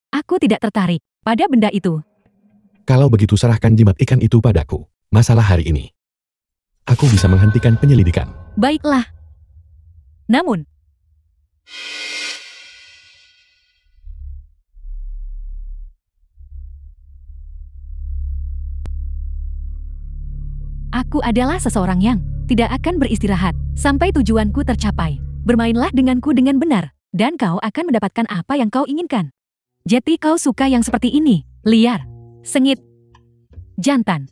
Aku tidak tertarik pada benda itu. Kalau begitu serahkan jimat ikan itu padaku. Masalah hari ini, aku bisa menghentikan penyelidikan. Baiklah. Namun, aku adalah seseorang yang tidak akan beristirahat sampai tujuanku tercapai. Bermainlah denganku dengan benar, dan kau akan mendapatkan apa yang kau inginkan. Jadi kau suka yang seperti ini, liar, sengit, jantan.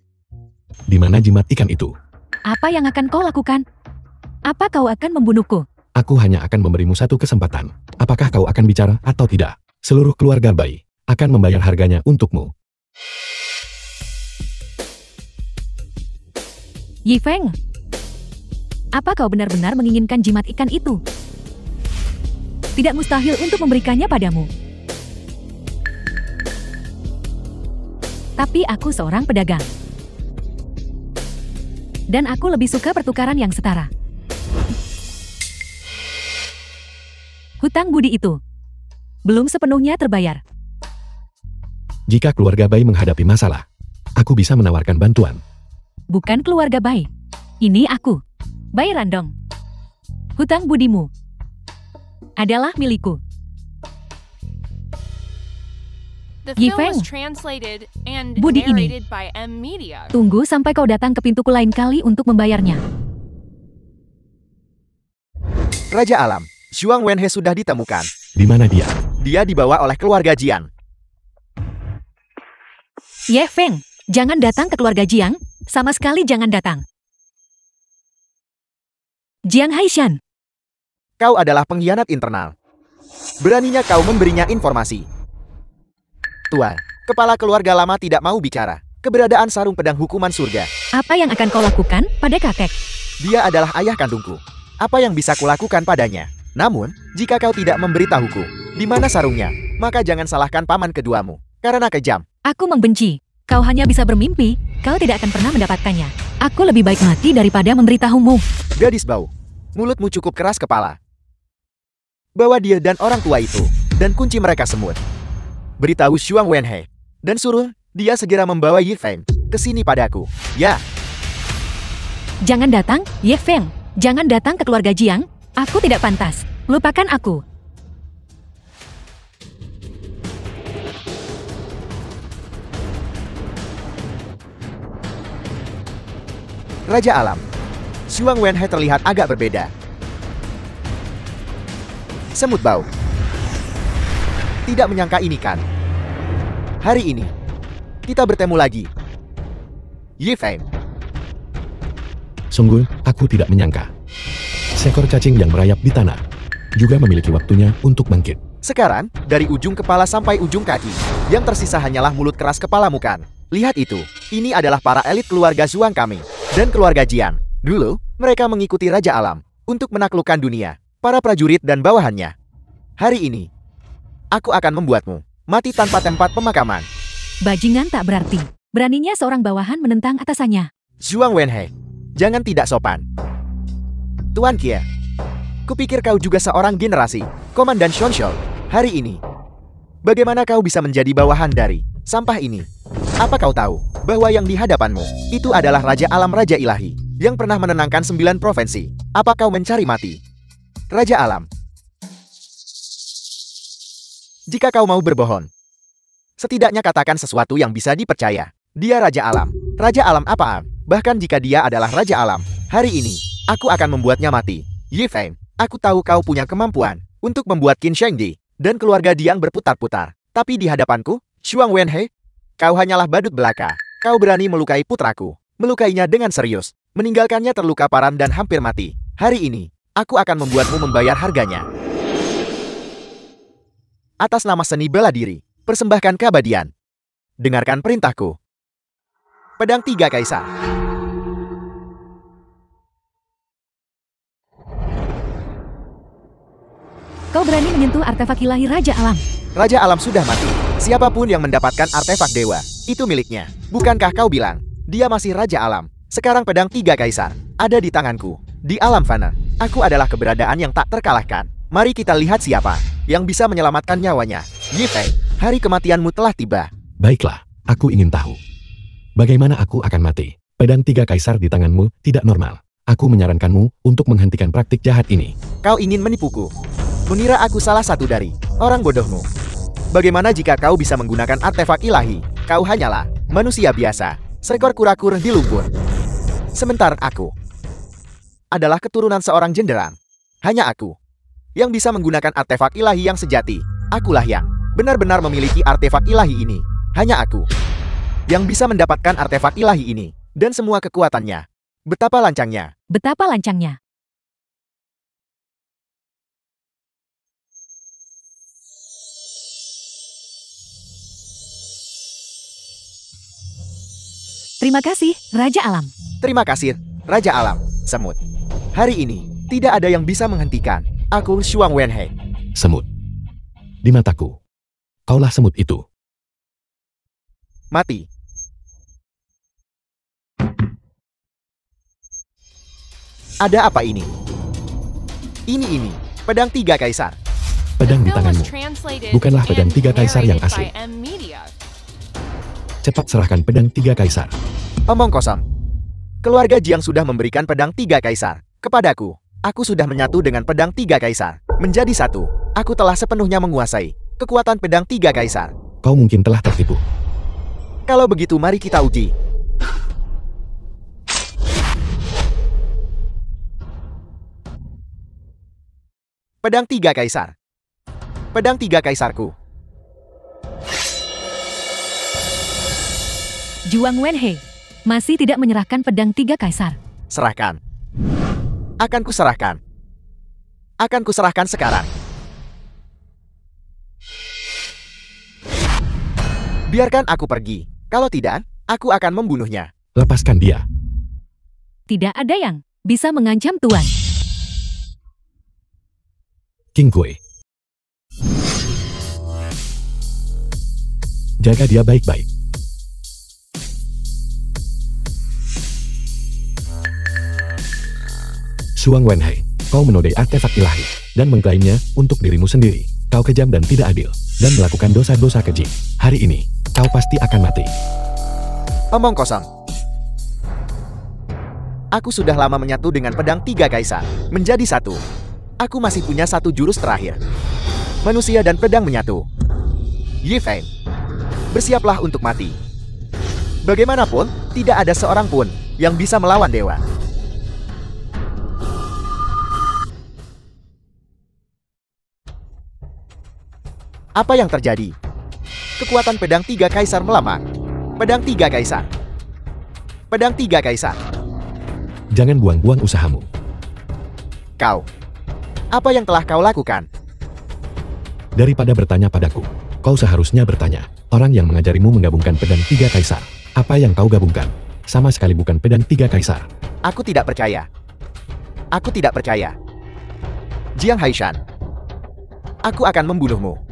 Di mana jimat ikan itu? Apa yang akan kau lakukan? Apa kau akan membunuhku? Aku hanya akan memberimu satu kesempatan. Apakah kau akan bicara atau tidak? Seluruh keluarga Bai akan membayar harganya untukmu. Yi Feng, apa kau benar-benar menginginkan jimat ikan itu? Tidak mustahil untuk memberikannya padamu. Tapi aku seorang pedagang. Dan aku lebih suka pertukaran yang setara. Hutang budi itu belum sepenuhnya terbayar. Jika keluarga Bai menghadapi masalah, aku bisa menawarkan bantuan. Bukan keluarga Bai. Ini aku, Bai Randong. Hutang budimu adalah milikku. The Yi film was Feng. translated and Budi ini. narrated by M Media. Tunggu sampai kau datang ke pintuku lain kali untuk membayarnya. Raja Alam, Zhuang Wenhe sudah ditemukan. Di mana dia? Dia dibawa oleh keluarga Jiang. Ye Feng, jangan datang ke keluarga Jiang. Sama sekali jangan datang. Jiang Haishan. Kau adalah pengkhianat internal. Beraninya kau memberinya informasi. Tuan, kepala keluarga lama tidak mau bicara. Keberadaan sarung pedang hukuman surga. Apa yang akan kau lakukan pada kakek? Dia adalah ayah kandungku. Apa yang bisa kulakukan padanya? Namun, jika kau tidak memberitahuku di mana sarungnya, maka jangan salahkan paman keduamu. Karena kejam. Aku membenci. Kau hanya bisa bermimpi. Kau tidak akan pernah mendapatkannya. Aku lebih baik mati daripada memberitahumu. Gadis bau. Mulutmu cukup keras kepala. Bawa dia dan orang tua itu, dan kunci mereka semut. Beritahu Zhuang Wenhe, dan suruh dia segera membawa Yi Feng ke sini padaku. Ya, Jangan datang, Ye Feng. Jangan datang ke keluarga Jiang. Aku tidak pantas. Lupakan aku. Raja Alam. Zhuang Wenhe terlihat agak berbeda. Semut bau. Tidak menyangka ini kan. Hari ini, kita bertemu lagi. Yi Feng. Sungguh, aku tidak menyangka. Seekor cacing yang merayap di tanah juga memiliki waktunya untuk bangkit. Sekarang, dari ujung kepala sampai ujung kaki, yang tersisa hanyalah mulut keras kepalamu kan. Lihat itu, ini adalah para elit keluarga Zhuang kami, dan keluarga Jiang. Dulu, mereka mengikuti Raja Alam, untuk menaklukkan dunia, para prajurit dan bawahannya. Hari ini, aku akan membuatmu mati tanpa tempat pemakaman. Bajingan tak berarti. Beraninya seorang bawahan menentang atasannya. Zhuang Wenhe, jangan tidak sopan. Tuan Kie, kupikir kau juga seorang generasi, Komandan Shonshou. Hari ini, bagaimana kau bisa menjadi bawahan dari sampah ini? Apa kau tahu bahwa yang di hadapanmu itu adalah Raja Alam Raja Ilahi yang pernah menenangkan 9 provinsi? Apa kau mencari mati? Raja Alam. Jika kau mau berbohong, setidaknya katakan sesuatu yang bisa dipercaya. Dia Raja Alam. Raja Alam apaan? Bahkan jika dia adalah Raja Alam, hari ini, aku akan membuatnya mati. Yi Feng, aku tahu kau punya kemampuan untuk membuat Qin Shengdi dan keluarga Diang berputar-putar. Tapi di hadapanku, Zhuang Wenhe, kau hanyalah badut belaka. Kau berani melukai putraku. Melukainya dengan serius. Meninggalkannya terluka parah dan hampir mati. Hari ini, aku akan membuatmu membayar harganya. Atas nama seni bela diri, persembahkan keabadian. Dengarkan perintahku. Pedang 3 Kaisar. Kau berani menyentuh artefak ilahi Raja Alam. Raja Alam sudah mati. Siapapun yang mendapatkan artefak dewa, itu miliknya. Bukankah kau bilang, dia masih Raja Alam? Sekarang pedang 3 Kaisar ada di tanganku. Di alam fana, aku adalah keberadaan yang tak terkalahkan. Mari kita lihat siapa yang bisa menyelamatkan nyawanya. Yi Feng, hari kematianmu telah tiba. Baiklah, aku ingin tahu. Bagaimana aku akan mati? Pedang 3 Kaisar di tanganmu tidak normal. Aku menyarankanmu untuk menghentikan praktik jahat ini. Kau ingin menipuku? Mengira aku salah satu dari orang bodohmu. Bagaimana jika kau bisa menggunakan artefak ilahi? Kau hanyalah manusia biasa, seekor kura-kura di lumpur. Sementara aku adalah keturunan seorang jenderal. Hanya aku yang bisa menggunakan artefak ilahi yang sejati. Akulah yang benar-benar memiliki artefak ilahi ini. Hanya aku yang bisa mendapatkan artefak ilahi ini dan semua kekuatannya. Betapa lancangnya. Betapa lancangnya. Terima kasih, Raja Alam. Terima kasih, Raja Alam. Semut. Hari ini, tidak ada yang bisa menghentikan. Aku Zhuang Wenhe. Semut. Di mataku, kaulah semut itu. Mati. Ada apa ini? Ini. Pedang 3 Kaisar. Pedang di The film was tanganmu. translated Bukanlah pedang and 3 Kaisar yang narrated asli. by M Media. Cepat serahkan pedang 3 Kaisar. Omong kosong. Keluarga Jiang sudah memberikan pedang 3 Kaisar kepadaku. Aku sudah menyatu dengan pedang 3 Kaisar. Menjadi satu. Aku telah sepenuhnya menguasai kekuatan pedang 3 Kaisar. kau mungkin telah tertipu. Kalau begitu mari kita uji. Pedang Tiga Kaisar. Pedang Tiga Kaisarku. Juang Wenhei masih tidak menyerahkan pedang Tiga Kaisar. Serahkan. Akan kuserahkan. Akan kuserahkan sekarang. Biarkan aku pergi. Kalau tidak, aku akan membunuhnya. Lepaskan dia. Tidak ada yang bisa mengancam Tuan. King Kue. Jaga dia baik-baik. Suang Wenhei, kau menodai artefak ilahi dan mengklaimnya untuk dirimu sendiri. Kau kejam dan tidak adil dan melakukan dosa-dosa keji. Hari ini, kau pasti akan mati. Omong kosong. Aku sudah lama menyatu dengan pedang Tiga Kaisar menjadi satu. Aku masih punya satu jurus terakhir. Manusia dan pedang menyatu. Yi Feng, bersiaplah untuk mati. Bagaimanapun, tidak ada seorang pun yang bisa melawan dewa. Apa yang terjadi? Kekuatan pedang Tiga Kaisar melamang. Pedang Tiga Kaisar. Pedang Tiga Kaisar. Jangan buang-buang usahamu. Kau. Apa yang telah kau lakukan? Daripada bertanya padaku, kau seharusnya bertanya. Orang yang mengajarimu menggabungkan pedang Tiga Kaisar. Apa yang kau gabungkan? Sama sekali bukan pedang Tiga Kaisar. Aku tidak percaya. Aku tidak percaya. Jiang Haishan. Aku akan membunuhmu.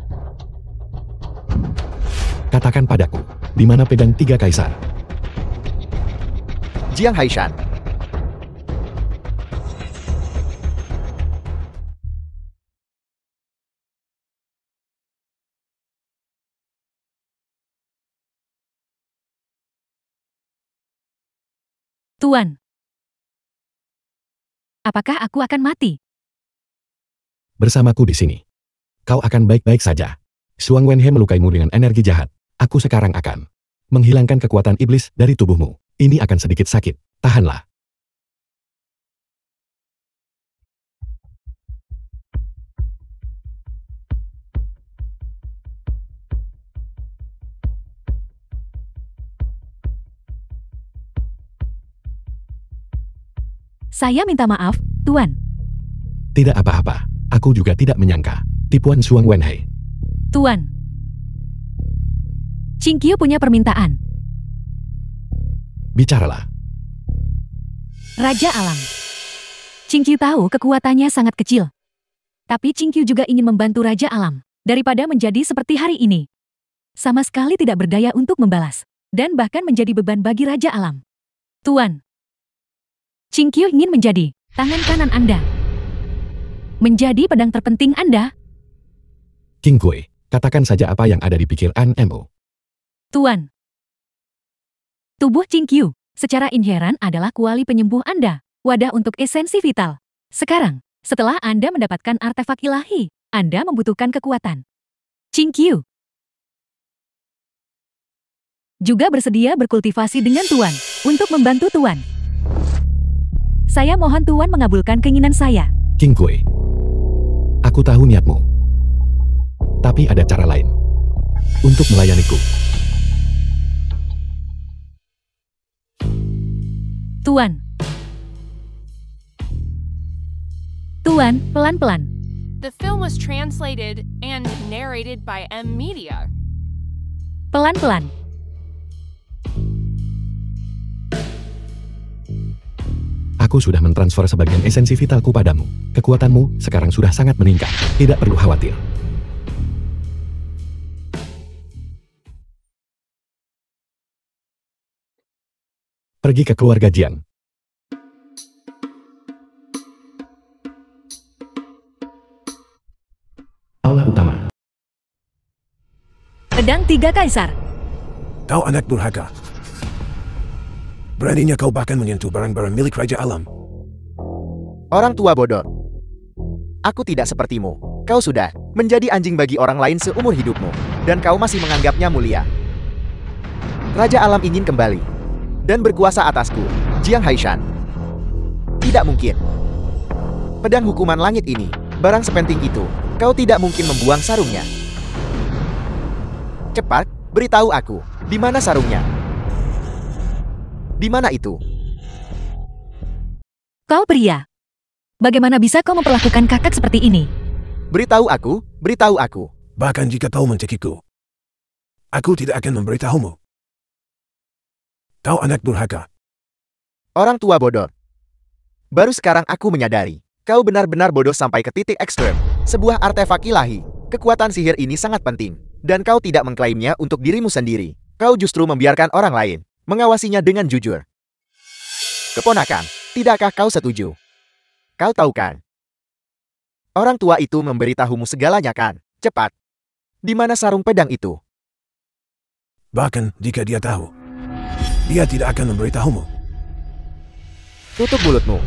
Katakan padaku, di mana pedang Tiga Kaisar? Jiang Haishan. Tuan. Apakah aku akan mati? Bersamaku di sini. Kau akan baik-baik saja. Suang Wenhei melukaimu dengan energi jahat. Aku sekarang akan menghilangkan kekuatan iblis dari tubuhmu. Ini akan sedikit sakit. Tahanlah. Saya minta maaf, Tuan. Tidak apa-apa. Aku juga tidak menyangka. Tipuan Suang Wenhei. Tuan. Qingqiu punya permintaan. Bicaralah. Raja Alam. Qingqiu tahu kekuatannya sangat kecil. Tapi Qingqiu juga ingin membantu Raja Alam. Daripada menjadi seperti hari ini. Sama sekali tidak berdaya untuk membalas. Dan bahkan menjadi beban bagi Raja Alam. Tuan. Qingqiu ingin menjadi tangan kanan Anda. Menjadi pedang terpenting Anda. King Kue, katakan saja apa yang ada di pikiranmu. Tuan. Tubuh Qingqiu secara inheran adalah kuali penyembuh Anda, wadah untuk esensi vital. Sekarang, setelah Anda mendapatkan artefak ilahi, Anda membutuhkan kekuatan. Qingqiu juga bersedia berkultivasi dengan Tuan untuk membantu Tuan. Saya mohon Tuan mengabulkan keinginan saya. King Kue, aku tahu niatmu. Tapi ada cara lain untuk melayaniku. Tuan. Tuan, pelan-pelan. The film was translated and narrated by M Media. Pelan-pelan. Aku sudah mentransfer sebagian esensi vitalku padamu. Kekuatanmu sekarang sudah sangat meningkat. Tidak perlu khawatir. Pergi ke keluarga Jiang. Aula utama. Pedang Tiga Kaisar. Kau anak durhaka. Beraninya kau bahkan menyentuh barang-barang milik Raja Alam. Orang tua bodoh. Aku tidak sepertimu. Kau sudah menjadi anjing bagi orang lain seumur hidupmu. dan kau masih menganggapnya mulia. Raja Alam ingin kembali dan berkuasa atasku, Jiang Haishan. Tidak mungkin. Pedang hukuman langit ini, barang sepenting itu, kau tidak mungkin membuang sarungnya. Cepat, beritahu aku, di mana sarungnya? Di mana itu? Kau pria. Bagaimana bisa kau memperlakukan kakak seperti ini? Beritahu aku, beritahu aku. Bahkan jika kau mencekiku, aku tidak akan memberitahumu. Kau anak durhaka. Orang tua bodoh. Baru sekarang aku menyadari, kau benar-benar bodoh sampai ke titik ekstrem. Sebuah artefak ilahi, kekuatan sihir ini sangat penting, dan kau tidak mengklaimnya untuk dirimu sendiri. Kau justru membiarkan orang lain mengawasinya dengan jujur. Keponakan, tidakkah kau setuju? Kau tahu kan? Orang tua itu memberitahumu segalanya kan? Cepat. Di mana sarung pedang itu? Bahkan jika dia tahu, dia tidak akan memberitahumu. Tutup mulutmu.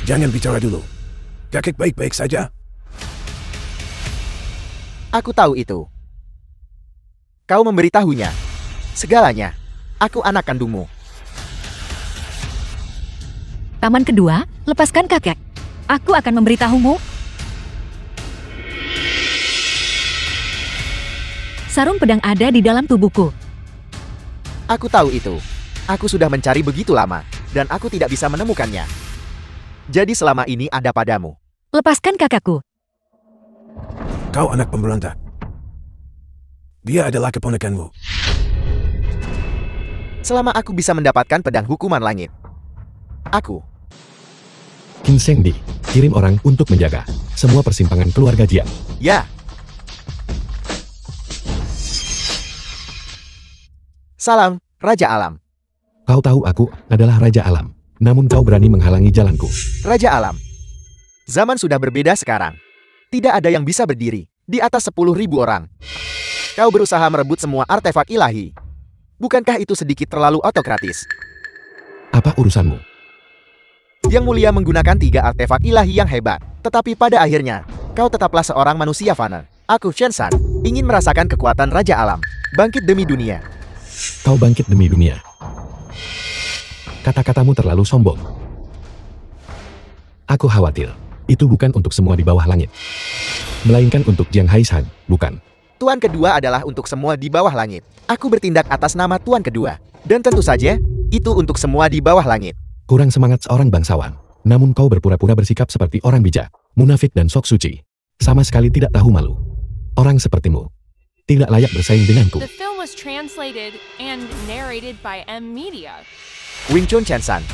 Jangan bicara dulu. Kakek baik-baik saja. Aku tahu itu. Kau memberitahunya. Segalanya. Aku anak kandungmu. Taman kedua, lepaskan kakek. Aku akan memberitahumu. Sarung pedang ada di dalam tubuhku. Aku tahu itu. Aku sudah mencari begitu lama, dan aku tidak bisa menemukannya. Jadi selama ini ada padamu. Lepaskan kakakku. Kau anak pemberontak. Dia adalah keponakanmu. Selama aku bisa mendapatkan pedang hukuman langit, aku King Shengdi, kirim orang untuk menjaga semua persimpangan keluarga Jiang. ya. Salam, Raja Alam. Kau tahu aku adalah Raja Alam, namun kau berani menghalangi jalanku. Raja Alam. Zaman sudah berbeda sekarang. Tidak ada yang bisa berdiri di atas 10.000 orang. Kau berusaha merebut semua artefak ilahi. Bukankah itu sedikit terlalu otokratis? Apa urusanmu? Yang Mulia menggunakan 3 artefak ilahi yang hebat. Tetapi pada akhirnya, kau tetaplah seorang manusia fana. Aku, Shen San, ingin merasakan kekuatan Raja Alam. Bangkit demi dunia. Kau bangkit demi dunia. Kata-katamu terlalu sombong. Aku khawatir, itu bukan untuk semua di bawah langit. Melainkan untuk Jiang Haishan, bukan. Tuan kedua adalah untuk semua di bawah langit. Aku bertindak atas nama Tuan kedua. Dan tentu saja, itu untuk semua di bawah langit. Kurang semangat seorang bangsawan. Namun kau berpura-pura bersikap seperti orang bijak, munafik dan sok suci. Sama sekali tidak tahu malu. Orang sepertimu tidak layak bersaing denganku. The film was translated and narrated by M Media. Wing Chun Chen San.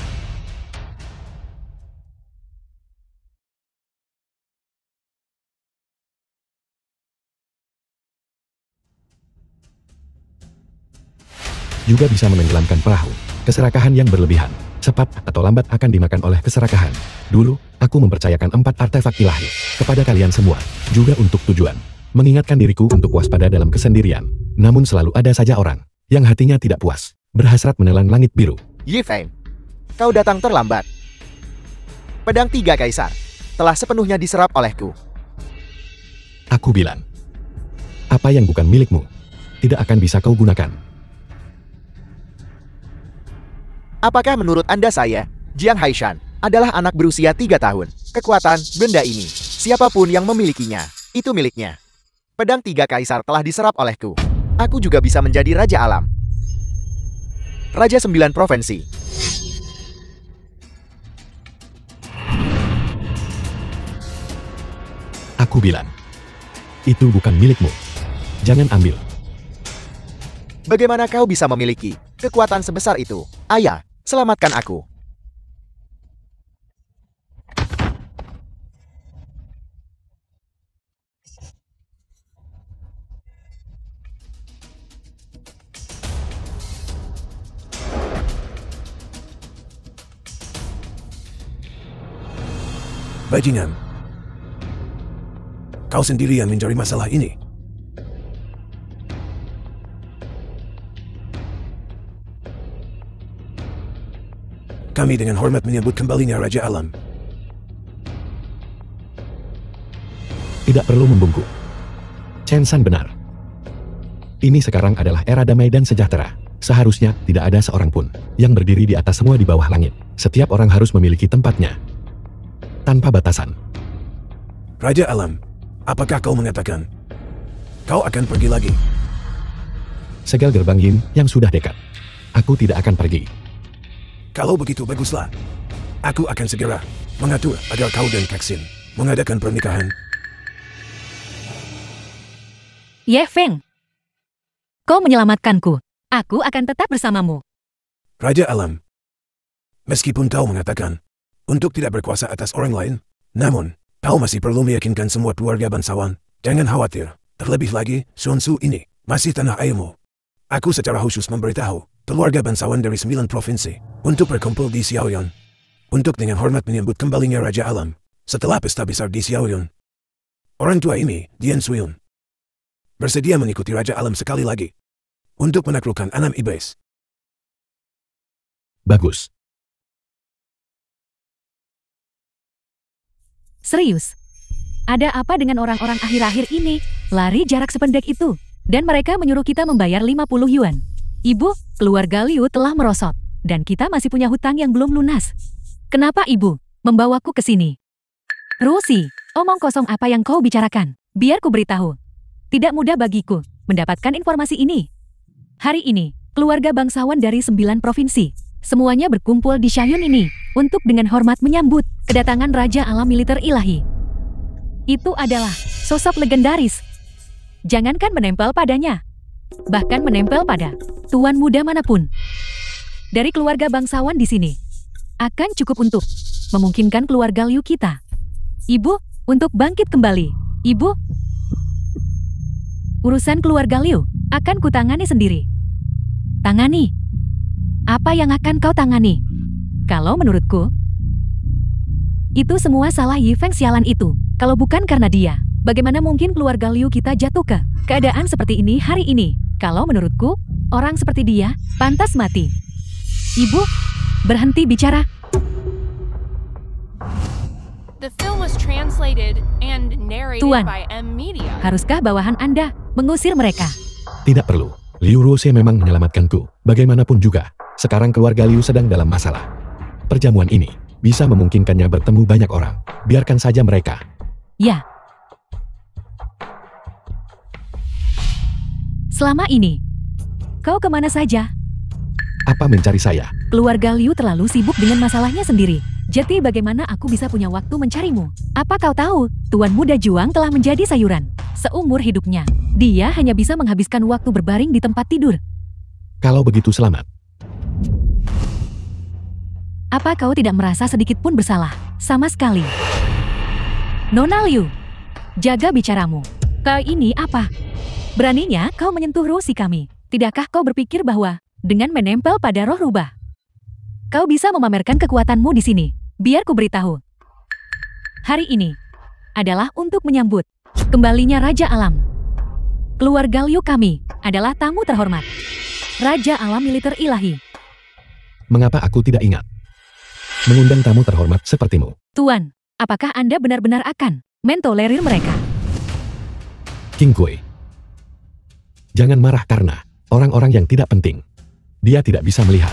Juga bisa menenggelamkan perahu. Keserakahan yang berlebihan, cepat atau lambat akan dimakan oleh keserakahan. Dulu, aku mempercayakan 4 artefak ilahi kepada kalian semua, juga untuk tujuan mengingatkan diriku untuk waspada dalam kesendirian. Namun selalu ada saja orang yang hatinya tidak puas, berhasrat menelan langit biru. Yi Feng, kau datang terlambat. Pedang 3 Kaisar telah sepenuhnya diserap olehku. Aku bilang, apa yang bukan milikmu tidak akan bisa kau gunakan. Apakah menurut Anda saya, Jiang Haishan, adalah anak berusia 3 tahun? Kekuatan benda ini, siapapun yang memilikinya, itu miliknya. Pedang 3 Kaisar telah diserap olehku. Aku juga bisa menjadi Raja Alam. Raja 9 Provinsi. Aku bilang, itu bukan milikmu. Jangan ambil. Bagaimana kau bisa memiliki kekuatan sebesar itu? Ayah, selamatkan aku. Bajingan. Kau sendiri yang mencari masalah ini. Kami dengan hormat menyebut kembalinya Raja Alam. Tidak perlu membungkuk. Chen San benar. Ini sekarang adalah era damai dan sejahtera. Seharusnya tidak ada seorang pun yang berdiri di atas semua di bawah langit. Setiap orang harus memiliki tempatnya. Tanpa batasan. Raja Alam, apakah kau mengatakan kau akan pergi lagi? Segel gerbang Yin yang sudah dekat. Aku tidak akan pergi. Kalau begitu baguslah. Aku akan segera mengatur agar kau dan Kexin mengadakan pernikahan. Ye Feng, kau menyelamatkanku. Aku akan tetap bersamamu. Raja Alam, meskipun kau mengatakan untuk tidak berkuasa atas orang lain, namun kau masih perlu meyakinkan semua keluarga bangsawan. Jangan khawatir. Terlebih lagi, Sun Tzu ini masih tanah airmu. Aku secara khusus memberitahu keluarga bangsawan dari 9 provinsi untuk berkumpul di Xiaoyuan untuk dengan hormat menyambut kembalinya Raja Alam setelah pesta besar di Xiaoyuan. Orang tua ini, Dian Suyun, bersedia mengikuti Raja Alam sekali lagi untuk menaklukkan Anam Iblis. Bagus. Serius? Ada apa dengan orang-orang akhir-akhir ini? Lari jarak sependek itu. Dan mereka menyuruh kita membayar 50 yuan. Ibu, keluarga Liu telah merosot. Dan kita masih punya hutang yang belum lunas. Kenapa ibu membawaku ke sini? Rusi, omong kosong apa yang kau bicarakan? Biar ku beritahu. Tidak mudah bagiku mendapatkan informasi ini. Hari ini, keluarga bangsawan dari 9 provinsi, semuanya berkumpul di Xiaoyuan ini untuk dengan hormat menyambut kedatangan Raja Alam Militer Ilahi. Itu adalah sosok legendaris. Jangankan menempel padanya, bahkan menempel pada tuan muda manapun dari keluarga bangsawan di sini akan cukup untuk memungkinkan keluarga Liu kita, ibu, untuk bangkit kembali. Ibu, urusan keluarga Liu akan kutangani sendiri. Tangani? Apa yang akan kau tangani? Kalau menurutku, itu semua salah Yi Feng sialan itu. Kalau bukan karena dia, bagaimana mungkin keluarga Liu kita jatuh ke keadaan seperti ini hari ini? Kalau menurutku, orang seperti dia pantas mati. Ibu, berhenti bicara. The film was translated and narrated Tuan, by M Media. haruskah bawahan Anda mengusir mereka? Tidak perlu. Liu Rose memang menyelamatkanku. Bagaimanapun juga, sekarang keluarga Liu sedang dalam masalah. Perjamuan ini bisa memungkinkannya bertemu banyak orang. Biarkan saja mereka. Ya. Selama ini, kau kemana saja? Apa mencari saya? Keluarga Liu terlalu sibuk dengan masalahnya sendiri. Jadi bagaimana aku bisa punya waktu mencarimu? Apa kau tahu, Tuan Muda Juang telah menjadi sayuran seumur hidupnya. Dia hanya bisa menghabiskan waktu berbaring di tempat tidur. Kalau begitu selamat. Apa kau tidak merasa sedikit pun bersalah? Sama sekali. Nona Liu, jaga bicaramu. Kau ini apa? Beraninya kau menyentuh Rosi kami. Tidakkah kau berpikir bahwa dengan menempel pada roh rubah, kau bisa memamerkan kekuatanmu di sini? Biar ku beritahu. Hari ini adalah untuk menyambut kembalinya Raja Alam. Keluarga Liu kami adalah tamu terhormat Raja Alam Militer Ilahi. Mengapa aku tidak ingat mengundang tamu terhormat sepertimu? Tuan, apakah Anda benar-benar akan mentolerir mereka? King Kui, jangan marah karena orang-orang yang tidak penting. Dia tidak bisa melihat.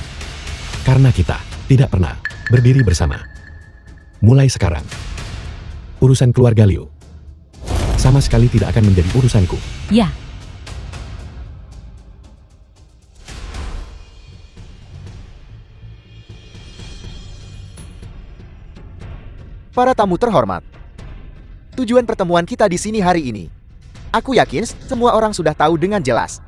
Karena kita tidak pernah berdiri bersama. Mulai sekarang, urusan keluarga Liu sama sekali tidak akan menjadi urusanku. Ya. Para tamu terhormat, tujuan pertemuan kita di sini hari ini, aku yakin semua orang sudah tahu dengan jelas.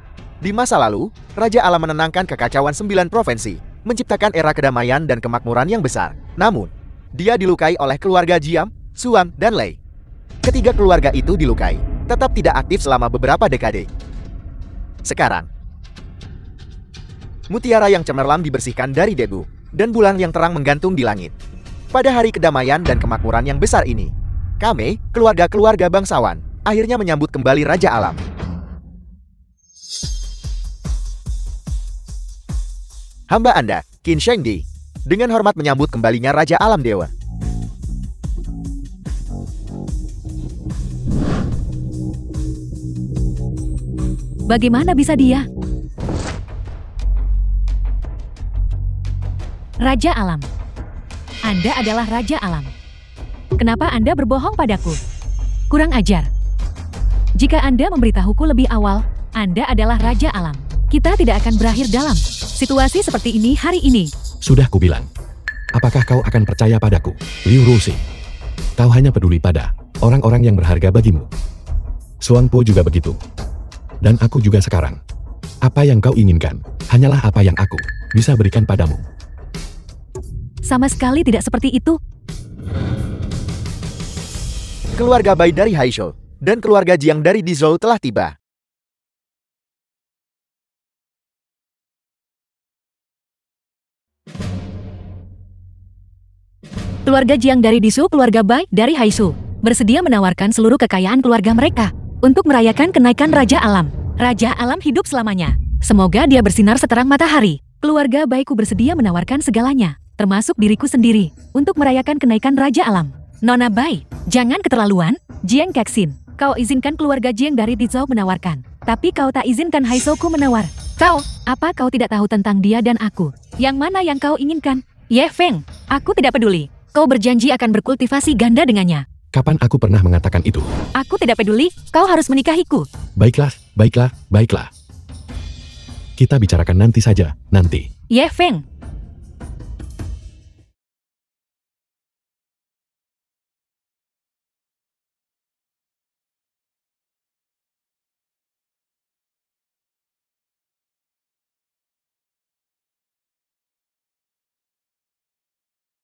Di masa lalu, Raja Alam menenangkan kekacauan 9 provinsi, menciptakan era kedamaian dan kemakmuran yang besar. Namun, dia dilukai oleh keluarga Jiam, Suam, dan Lei. Ketiga keluarga itu dilukai, tetap tidak aktif selama beberapa dekade. Sekarang, mutiara yang cemerlang dibersihkan dari debu, dan bulan yang terang menggantung di langit. Pada hari kedamaian dan kemakmuran yang besar ini, kami, keluarga-keluarga bangsawan, akhirnya menyambut kembali Raja Alam. Hamba Anda, Qin Shengdi, dengan hormat menyambut kembalinya Raja Alam Dewa. Bagaimana bisa dia? Raja Alam. Anda adalah Raja Alam. Kenapa Anda berbohong padaku? Kurang ajar. Jika Anda memberitahuku lebih awal, Anda adalah Raja Alam. Kita tidak akan berakhir dalam situasi seperti ini hari ini. Sudah kubilang. Apakah kau akan percaya padaku, Liu Ruxi? Kau hanya peduli pada orang-orang yang berharga bagimu. Suan Po juga begitu. Dan aku juga sekarang. Apa yang kau inginkan, hanyalah apa yang aku bisa berikan padamu. Sama sekali tidak seperti itu. Keluarga Bai dari Haishou dan keluarga Jiang dari Dizhou telah tiba. Keluarga Jiang dari Dizhou, keluarga Bai dari Haishou, bersedia menawarkan seluruh kekayaan keluarga mereka untuk merayakan kenaikan Raja Alam. Raja Alam hidup selamanya. Semoga dia bersinar seterang matahari. Keluarga Baiku bersedia menawarkan segalanya, termasuk diriku sendiri, untuk merayakan kenaikan Raja Alam. Nona Bai, jangan keterlaluan. Jiang Kexin, kau izinkan keluarga Jiang dari Dizhou menawarkan, tapi kau tak izinkan Haishouku menawar. Apa kau tidak tahu tentang dia dan aku? Yang mana yang kau inginkan? Ye Feng, aku tidak peduli. Kau berjanji akan berkultivasi ganda dengannya. Kapan aku pernah mengatakan itu? Aku tidak peduli, kau harus menikahiku. Baiklah. Kita bicarakan nanti saja, nanti. Ye Feng,